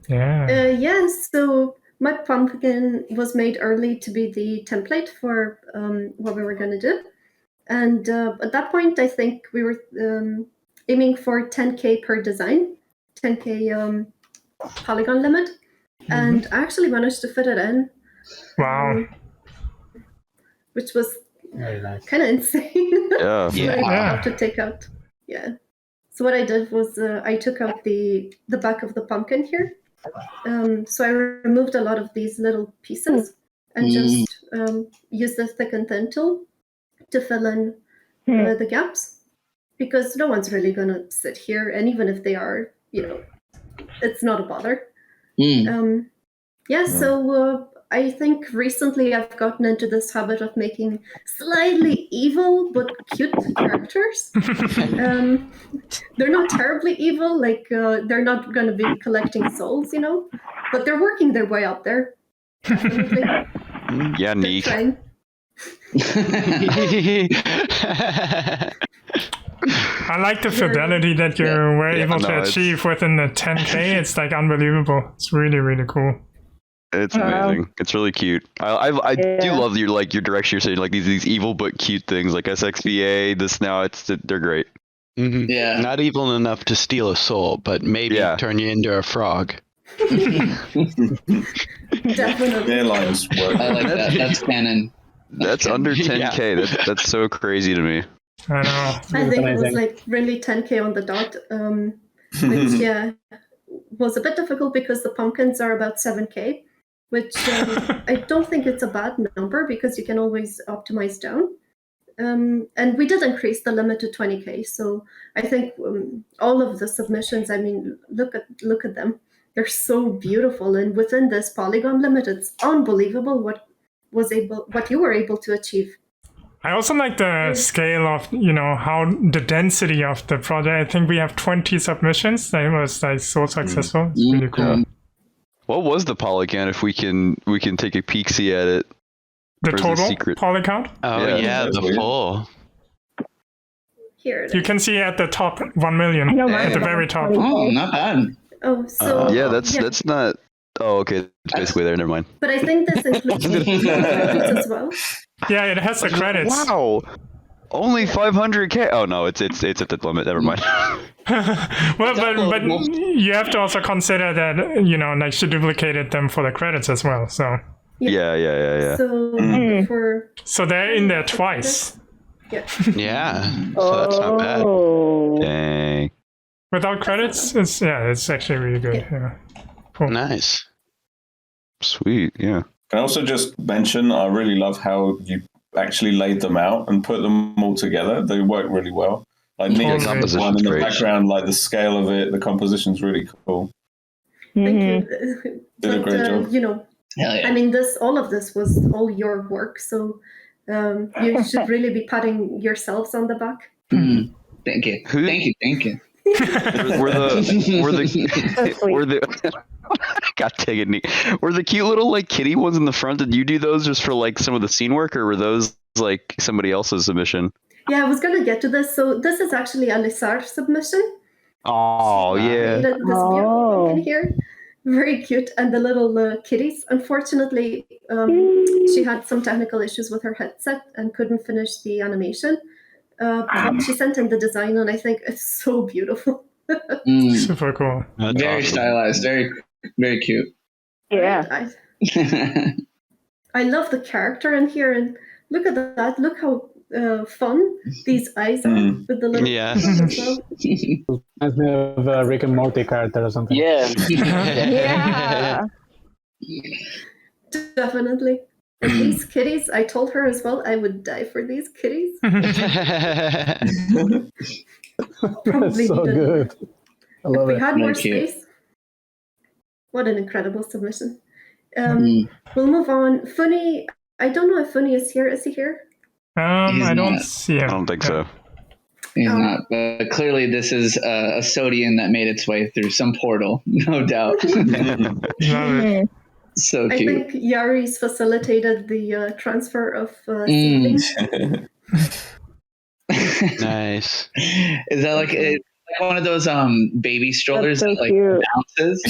Yeah. So my pumpkin was made early to be the template for what we were going to do. And at that point, I think we were aiming for 10K per design, 10K polygon limit. And I actually managed to fit it in. Wow. Which was Very nice. kind of insane. Yeah. I have to take out. Yeah. So what I did was I took out the back of the pumpkin here. So I removed a lot of these little pieces and just used the thick and thin tool to fill in the gaps, because no one's really going to sit here, and even if they are, it's not a bother. So I think recently I've gotten into this habit of making slightly evil but cute characters. They're not terribly evil, like they're not going to be collecting souls, but they're working their way up there. Definitely. Yeah, Neek. Trying. I like the fidelity that you were able to achieve within the 10K. It's like unbelievable. It's really, really cool. It's amazing. It's really cute. I do love your direction. You're saying like these evil but cute things like SXVA. This now they're great. Mm-hmm. Yeah. Not evil enough to steal a soul, but maybe turn you into a frog. Definitely. Airlines work. I like that. That's canon. That's under 10K. That's so crazy to me. I know. I think it was like really 10K on the dot, which was a bit difficult because the pumpkins are about 7K, which I don't think it's a bad number because you can always optimize down. And we did increase the limit to 20K, so I think all of the submissions, I mean, look at them. They're so beautiful, and within this polygon limit, it's unbelievable what you were able to achieve. I also like the scale of, how the density of the project. I think we have 20 submissions. That was like so successful. It's really cool. What was the polygon if we can take a peek-see at it? The Or is it total secret? poly count? Oh yeah, the full. Here it You is. can see at the top 1 million, at the very top. Oh, not bad. Oh, so Yeah, that's not. Oh, okay. It's basically there. Never mind. But I think this includes the credits as well. Yeah, it has the credits. Wow. Only 500K. Oh no, it's at the limit. Never mind. Well, but you have to also consider that, like she duplicated them for the credits as well. So Yeah. So they're in there twice. Yeah. So that's not bad. Dang. Without credits, it's actually really good. Yeah. Cool. Nice. Sweet. Yeah. Can I also just mention, I really love how you actually laid them out and put them all together. They work really well. Like Neek's one in the background, like the scale of it, the composition's really cool. Thank you. Did a great job. I mean, all of this was all your work, so you should really be patting yourselves on the back. Thank you. Thank you. Were the God dang it, Neek. Were the cute little like kitty ones in the front? Did you do those just for like some of the scene work, or were those like somebody else's submission? Yeah, I was gonna get to this. So this is actually Alissar submission. Oh yeah. This beautiful pumpkin here, very cute, and the little kitties. Unfortunately, she had some technical issues with her headset and couldn't finish the animation. But she sent in the design, and I think it's so beautiful. Super cool. That's very awesome. Stylized, very, very cute. Yeah. I love the character in here, and look at that. Look how fun these eyes are with the little as well. Reminds me of a Rick and Morty character or something. Yeah. Yeah. Definitely. And these kitties, I told her as well, I would die for these kitties. That's so good. I love if we it. had more space. What an incredible submission. We'll move on. Funny, I don't know if Funny is here. Is he here? I don't see him. I don't think so. He's not, but clearly this is a Sodian that made its way through some portal, no doubt. So cute. I think Yari's facilitated the transfer of Seezen. Nice. Is that like like one of those baby strollers That's so that cute. bounces.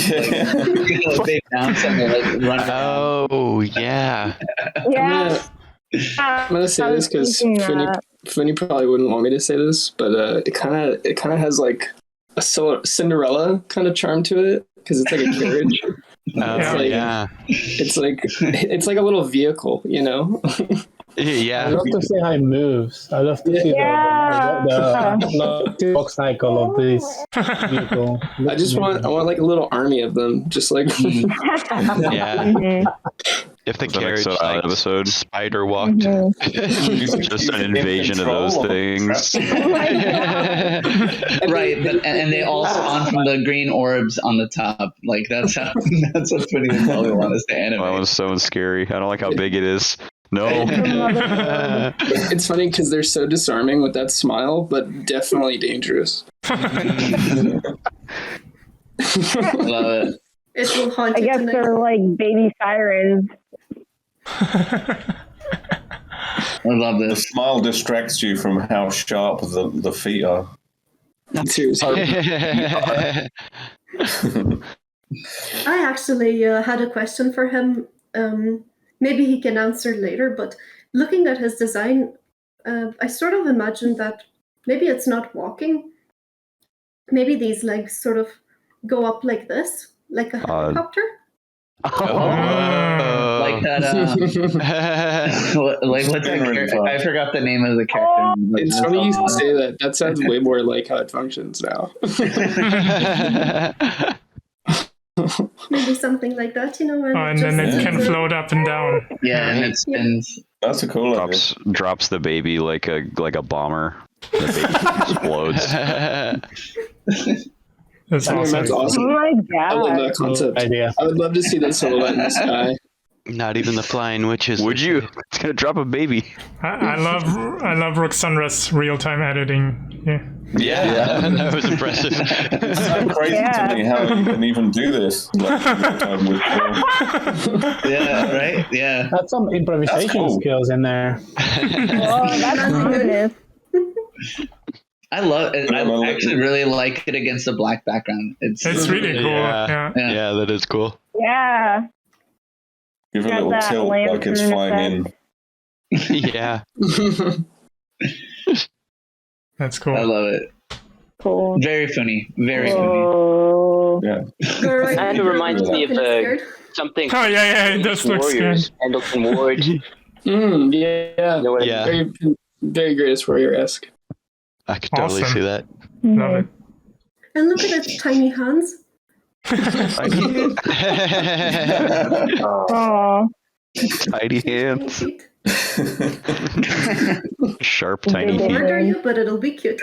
Like, they bounce and they like run. Oh yeah. Yeah. I'm gonna say this because Funi probably wouldn't want me to say this, but it kind of has like a Cinderella kind of charm to it because it's like a carriage. It's like a little vehicle, you know. Yeah. I love to see how it moves. I love to see the box cycle of this vehicle. I want like a little army of them, just like Yeah. If the carriage like episode spider walked, just an invasion of those things. Right, but and they all spawn from the green orbs on the top. Like that's what Funny would probably want us to animate. That was so scary. I don't like how big it is. No. It's funny because they're so disarming with that smile, but definitely dangerous. Love it. It will haunt I you guess tonight. they're like baby sirens. I love The this. smile distracts you from how sharp the feet are. Seriously. I actually had a question for him. Maybe he can answer later, but looking at his design, I sort of imagined that maybe it's not walking. Maybe these legs sort of go up like this, like a helicopter. Like that. Like what's that character? I forgot the name of the character. It's funny you say that. That sounds way more like how it functions now. Maybe something like that, you know. And then it can float up and down. Yeah, and it spins. That's a cool idea. Drops the baby like a bomber. The baby explodes. That's awesome. That's awesome. Oh my I love god. that concept. Idea. I would love to see that silhouette in the sky. not even the flying witches. Would you? It's gonna drop a baby. I love Ruxandra's real-time editing. Yeah, that was impressive. It's so crazy to me how you can even do this. Yeah, right? Yeah. That's some improvisation skills in there. Oh, that's goodness. I love it. I actually really like it against a black background. It's really cool. Yeah, that is cool. Yeah. Give a little tilt like it's flying in. Yeah. That's cool. I love it. Cool. Very funny. Very funny. Yeah. And it reminds me of something. Oh yeah, it does look scary. Pendleton Ward. Yeah. Yeah. Very, very Greatest Warrior-esque. I could totally see that. Love it. And look at its tiny hands. Oh. Tiny hands. Sharp, tiny It'll feet. murder you, but it'll be cute.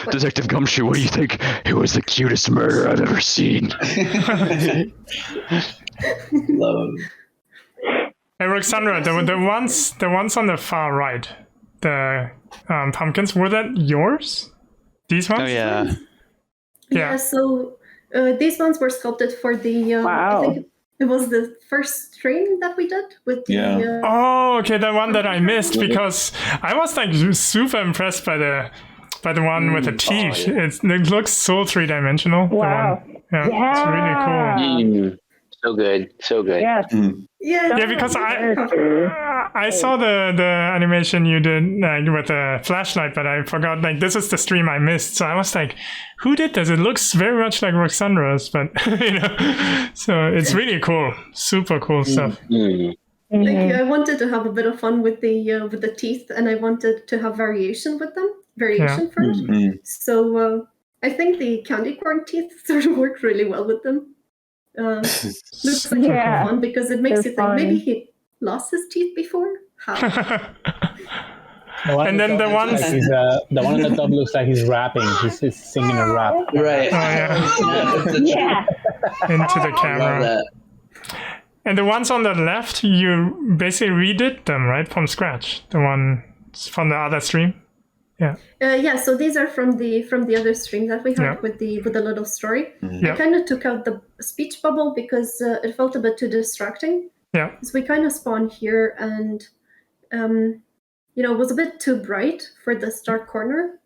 Detective Gumshoe, what do you think? It was the cutest murder I've ever seen. Love it. Hey, Ruxandra, the ones on the far right, the pumpkins, were that yours? These ones? Oh yeah. Yeah. So these ones were sculpted for the. I think it was the first stream that we did with the. Oh, okay, the one that I missed because I was like super impressed by the one with the teeth. It looks so three-dimensional. Wow. It's really cool. So good, so good. Yes. Yeah, because I saw the animation you did with the flashlight, but I forgot. Like, this is the stream I missed, so I was like, "Who did this?" It looks very much like Ruxandra's, but so it's really cool, super cool stuff. Thank you. I wanted to have a bit of fun with the teeth, and I wanted to have variation with them, for it. So I think the candy corn teeth sort of worked really well with them. Looks like fun because it makes you think maybe he lost his teeth before. How? And then the ones the one on the top looks like he's rapping. He's singing a rap. Right. Yeah. Into the camera. Love that. And the ones on the left, you basically redid them, right, from scratch. The one from the other stream. Yeah. So these are from the other stream that we had with the little story. I kind of took out the speech bubble because it felt a bit too distracting. Yeah. So we kind of spawn here, and it was a bit too bright for this dark corner.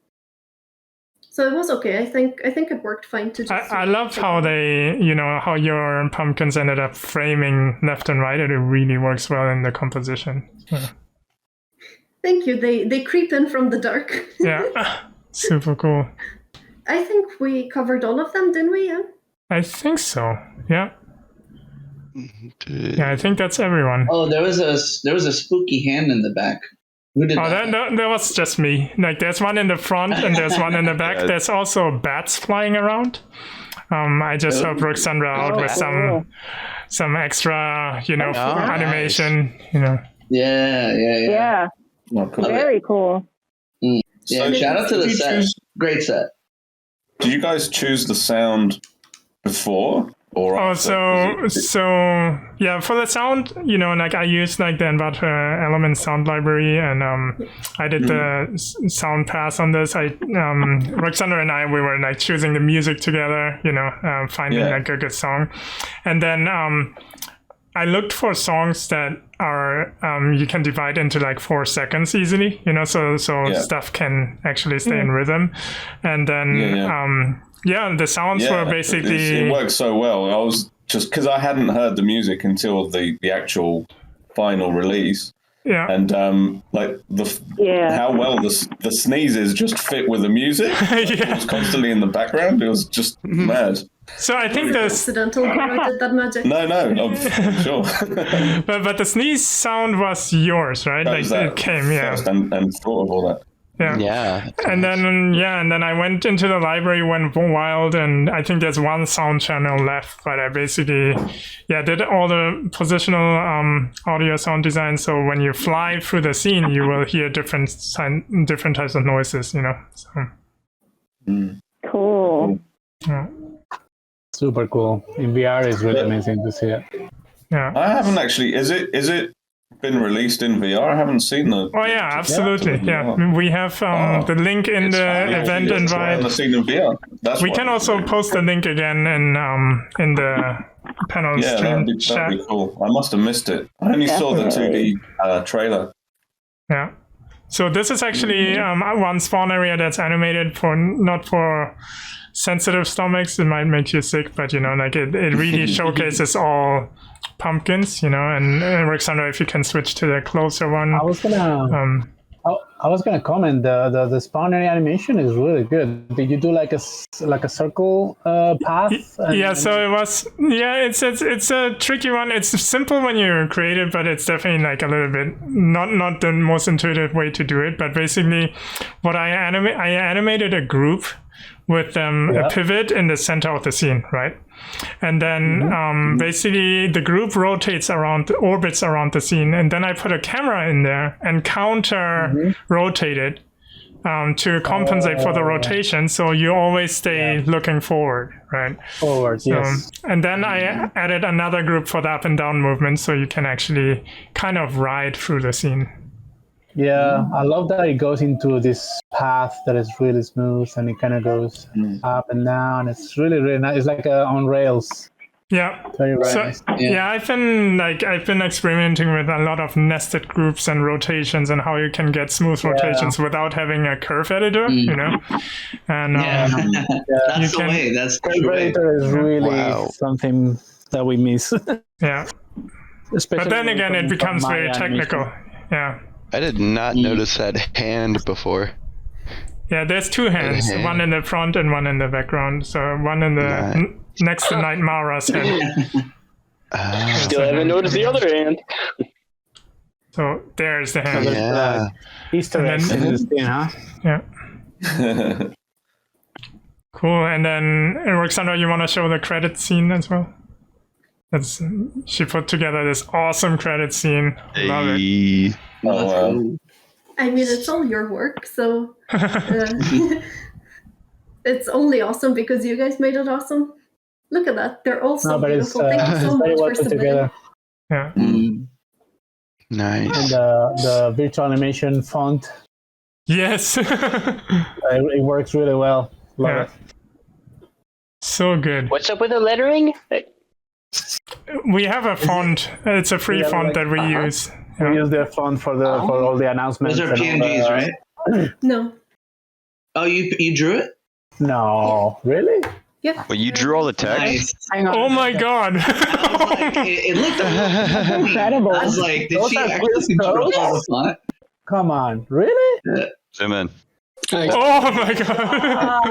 So it was okay. I think it worked fine to just. I love how they, how your pumpkins ended up framing left and right. It really works well in the composition. Yeah. Thank you. They creep in from the dark. Yeah, super cool. I think we covered all of them, didn't we? Yeah. I think so. Yeah. Yeah, I think that's everyone. Oh, there was a spooky hand in the back. Who did that? That was just me. Like, there's one in the front and there's one in the back. There's also bats flying around. I just helped Ruxandra out with some extra, animation. Yeah. Oh, cool. Very cool. Yeah, So shout out to the did you set. Great set. Did you guys choose the sound before? Or so yeah, for the sound, like I used like the Envato Element sound library, and I did the sound pass on this. Ruxandra and I, we were like choosing the music together, finding like a good song, and then I looked for songs that are you can divide into like 4 seconds easily, so stuff can actually stay in rhythm, and then the sounds were basically. It worked so well. I was just because I hadn't heard the music until the actual final release. Yeah. And how well the sneezes just fit with the music. It was constantly in the background. It was just mad. So I think the accidental Goro did that magic. No, I'm sure. but the sneeze sound was yours, right? It came, first and thought of all that. Yeah. And then I went into the library, went wild, and I think there's one sound channel left, but I basically did all the positional audio sound design, so when you fly through the scene you will hear different types of noises, so. Cool. Yeah. Super cool. In VR it's really amazing to see it. Yeah. I haven't actually. Is it been released in VR? I haven't seen the. Oh yeah, absolutely. Yeah, we have the link in the event invite. I haven't seen in VR. We can also post the link again in the panel stream chat. That'd be cool. I must have missed it. I only saw the 2D trailer. Yeah. So this is actually one spawn area that's animated not for sensitive stomachs. It might make you sick, but it really showcases all pumpkins, and Ruxandra, if you can switch to the closer one. I was gonna comment. The spawn area animation is really good. Did you do like a circle path? So it was. It's a tricky one. It's simple when you create it, but it's definitely like a little bit not the most intuitive way to do it. But basically, what I animated a group with a pivot in the center of the scene, right? And then basically the group orbits around the scene, and then I put a camera in there and counter rotate it to compensate for the rotation, so you always stay looking forward, right? Forward, yes. And then I added another group for the up and down movement, so you can actually kind of ride through the scene. Yeah, I love that it goes into this path that is really smooth, and it kind of goes up and down. It's really, really nice. It's like on rails. Yeah. Very nice. I've been experimenting with a lot of nested groups and rotations, and how you can get smooth rotations without having a curve editor, And that's the way. That's the curve editor is really something that we miss. Yeah. But then again, it becomes very technical. Yeah. I did not notice that hand before. Yeah, there's 2 hands, one in the front and one in the background. So one in the next to Night Mara's hand. Still haven't noticed the other hand. So there's the hand. Easter eggs in this thing, huh? Yeah. Cool. And then, Ruxandra, you want to show the credit scene as well? She put together this awesome credit scene. Love it. Oh, wow. I mean, it's all your work, so it's only awesome because you guys made it awesome. Look at that. They're all so beautiful. Thank you so much for submitting. Yeah. Nice. And the virtual animation font. Yes. It works really well. Love it. So good. What's up with the lettering? We have a font. It's a free font that we use. We use their font for all the announcements. Those are PNGs, right? No. Oh, you drew it? No, really? Yeah. Well, you drew all the text. Nice. Oh my god! It looked incredible. I was like, did Those she are actually Chris control all the notes? font? Come on, really? Zoom in. Oh my god!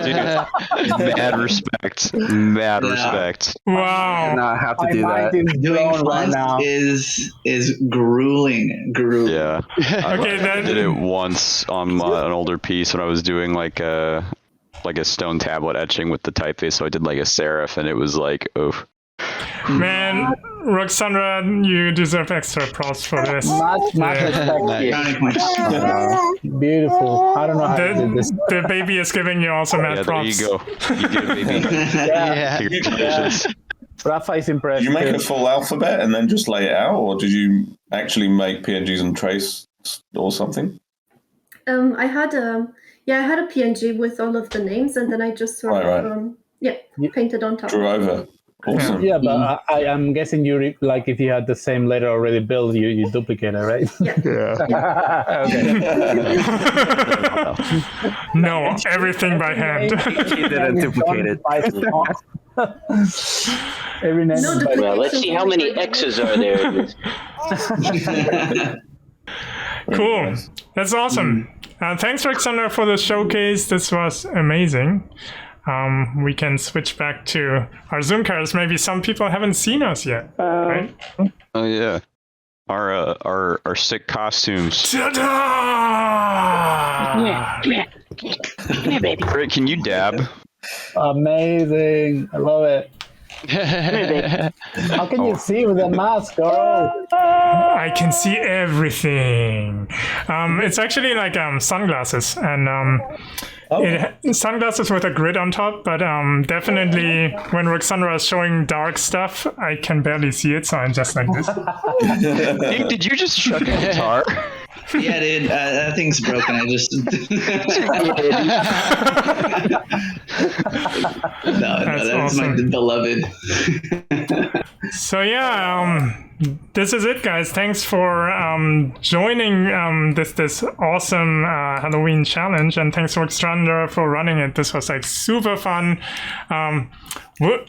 Dude, mad respect. Mad respect. Wow. Not have to do that. Doing fonts is grueling. Yeah. Okay, I then- did it once on an older piece when I was doing like a stone tablet etching with the typeface. So I did like a serif, and it was like, oh. Man, Ruxandra, you deserve extra props for this. Much Beautiful. I don't know how to do this. The baby is giving you also mad Yeah, props. there you go. You get it, baby. Congratulations. Rafa is impressed. Did you make a full alphabet and then just lay it out, or did you actually make PNGs and trace or something? I had a PNG with all of the names, and then I just sort of painted on top. Drew over. Awesome. Yeah, but I'm guessing you like if you had the same letter already built, you duplicate it, right? Yeah. No, everything by hand. He didn't duplicate it. Every name. No Well, let's see how many X's are there. Cool. That's awesome. Thanks, Ruxandra, for the showcase. This was amazing. We can switch back to our Zoom cards. Maybe some people haven't seen us yet, right? Oh yeah. Our sick costumes. Ta-da! Come here, baby. Crit, can you dab? Amazing. I love it. How can you see with a mask, Goro? I can see everything. It's actually like sunglasses, and sunglasses with a grid on top, but definitely when Ruxandra is showing dark stuff, I can barely see it, so I'm just like this. Dude, did you just chuck a guitar? Yeah, dude, that thing's broken. I just that's my awesome. beloved. So yeah, this is it, guys. Thanks for joining this awesome Halloween challenge, and thanks to Ruxandra for running it. This was like super fun.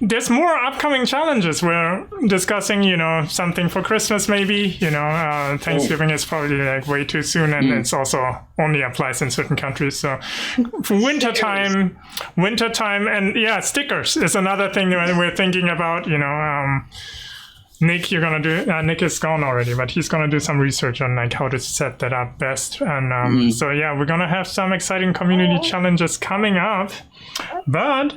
There's more upcoming challenges. We're discussing, something for Christmas maybe. Thanksgiving is probably like way too soon, and it's also only applies in certain countries. So for wintertime, and yeah, stickers is another thing that we're thinking about. Nick, you're gonna do. Nick is gone already, but he's gonna do some research on like how to set that up best. And so yeah, we're gonna have some exciting community challenges coming up, but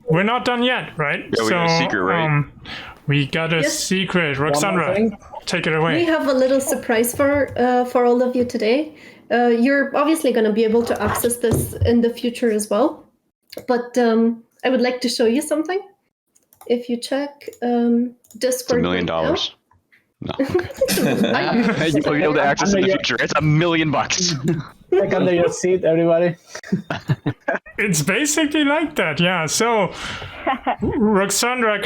we're not done yet, right? Yeah, we got a secret, right? We got a secret. Ruxandra, take it away. We have a little surprise for all of you today. You're obviously going to be able to access this in the future as well, but I would like to show you something. If you check Discord, $1 million. right No. now, You'll be able to access in the future. It's $1 million. Check under your seat, everybody. It's basically like that, yeah. So Ruxandra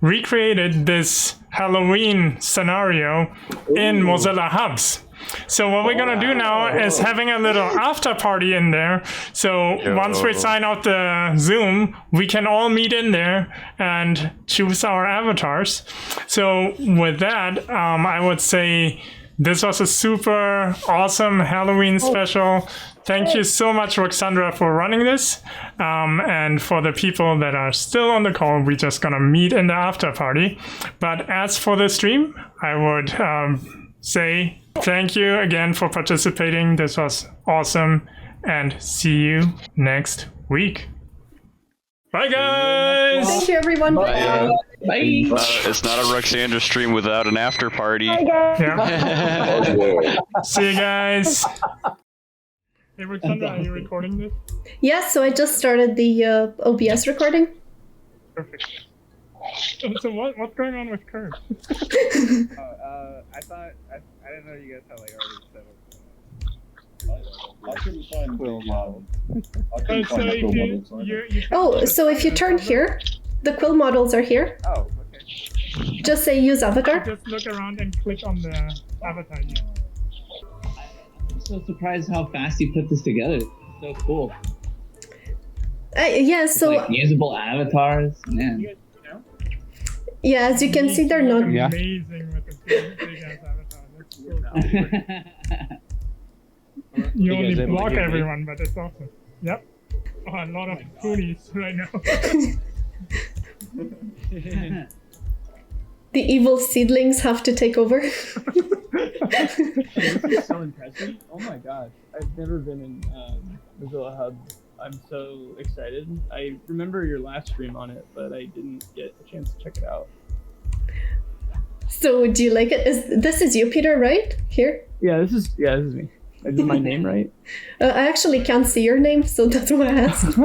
recreated this Halloween scenario in Mozilla Hubs. So what we're gonna do now is having a little after party in there. So once we sign out the Zoom, we can all meet in there and choose our avatars. So with that, I would say this was a super awesome Halloween special. Thank you so much, Ruxandra, for running this. And for the people that are still on the call, we're just gonna meet in the after party. But as for the stream, I would say thank you again for participating. This was awesome, and see you next week. Bye, guys. thank you, everyone. Bye. It's not a Ruxandra stream without an after party. Yeah. See you guys. Hey, Ruxandra, are you recording this? Yes, so I just started the OBS recording. Perfect. So what's going on with Kerr? I didn't know you guys had like already set up. I couldn't find Quill model. So if you turn here, the quill models are here. Oh, okay. Just say use avatar. Just look around and click on the avatar. Yeah. I'm so surprised how fast you put this together. It's so cool. Yeah, so Like usable avatars, man. yeah, as you can see, they're not. Yeah. Amazing with the big ass avatar. That's so cool. You only block everyone, but it's awesome. Yep. Oh, a lot of goodies right now. The evil seedlings have to take over. This is so impressive. Oh my gosh. I've never been in Mozilla Hub. I'm so excited. I remember your last stream on it, but I didn't get a chance to check it out. So do you like it? This is you, Peter, right? Here? Yeah, this is me. I did my name right? I actually can't see your name, so that's why I asked.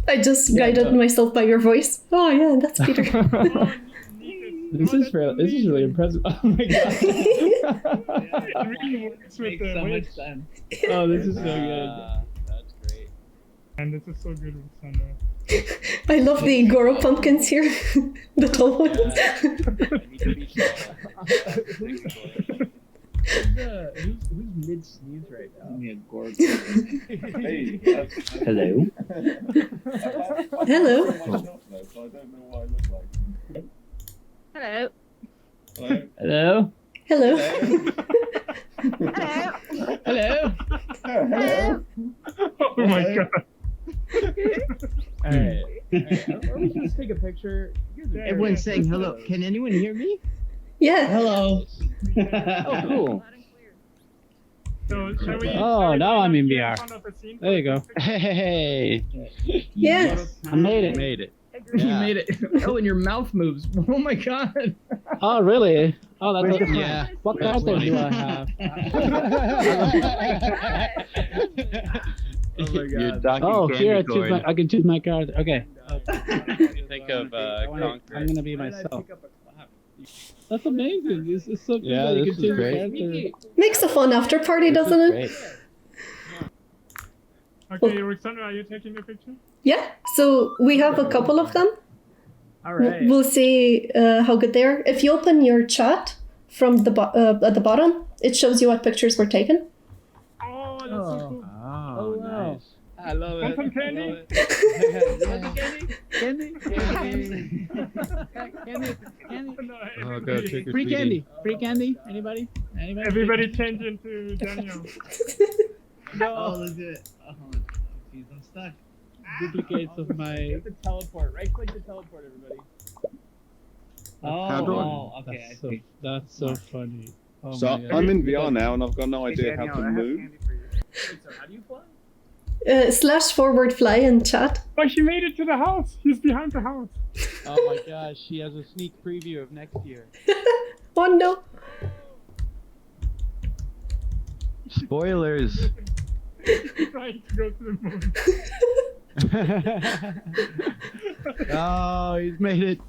I just guided myself by your voice. Oh yeah, that's Peter. This is really impressive. Oh my god. It really works with the so weight. much sense. Oh, this is so good. That's great. And this is so good, Ruxandra. I love the Goro pumpkins here. The tall ones. I need to be Who's mid sneeze right now? Yeah, Goro. Hey, Hello. Hello. so I don't know what I look like. Hello. Hello. Hello. Hello. Hello. Oh my god. Alright. Or we can just take a picture. Everyone's saying hello. Can anyone hear me? Yeah. Hello. Oh, cool. So, shall we, Oh, now I'm in in VR. front of a scene? There you go. Hey. Yes. I made it. Made it. You made it. Oh, and your mouth moves. Oh my god. Oh, really? Oh, that's Where's the Yeah. What character do I have? Oh my Your god. Donkey Oh, Candy here Corn. I can choose my character. Okay. Think of I'm Conqueror. gonna be myself. That's amazing. This is so cool. Yeah, that you this can is choose a great. character. Makes a fun after party, This is doesn't it? great. Okay, Ruxandra, are you taking the picture? Yeah. So we have a couple of them. Alright. We'll see how good they are. If you open your chat from the at the bottom, it shows you what pictures were taken. Oh, that's so cool. Oh wow. I love it. Want some candy? Candy? Oh, go trick or Free treating. candy. Free candy. Anybody? Anybody? Everybody change into Daniel. Oh, look at it. Oh, jeez, I'm stuck. Duplicates of my. You have to teleport. Right click to teleport, everybody. Okay, I So, see. that's so funny. Oh So my God. I'm in VR now and I've got no idea how to move. Wait, so how do you fly? /forward fly in chat. Oh, she made it to the house. He's behind the house. Oh my gosh, she has a sneak preview of next year. Oh no. Spoilers. He's trying to go to the moon. Oh, he's made it.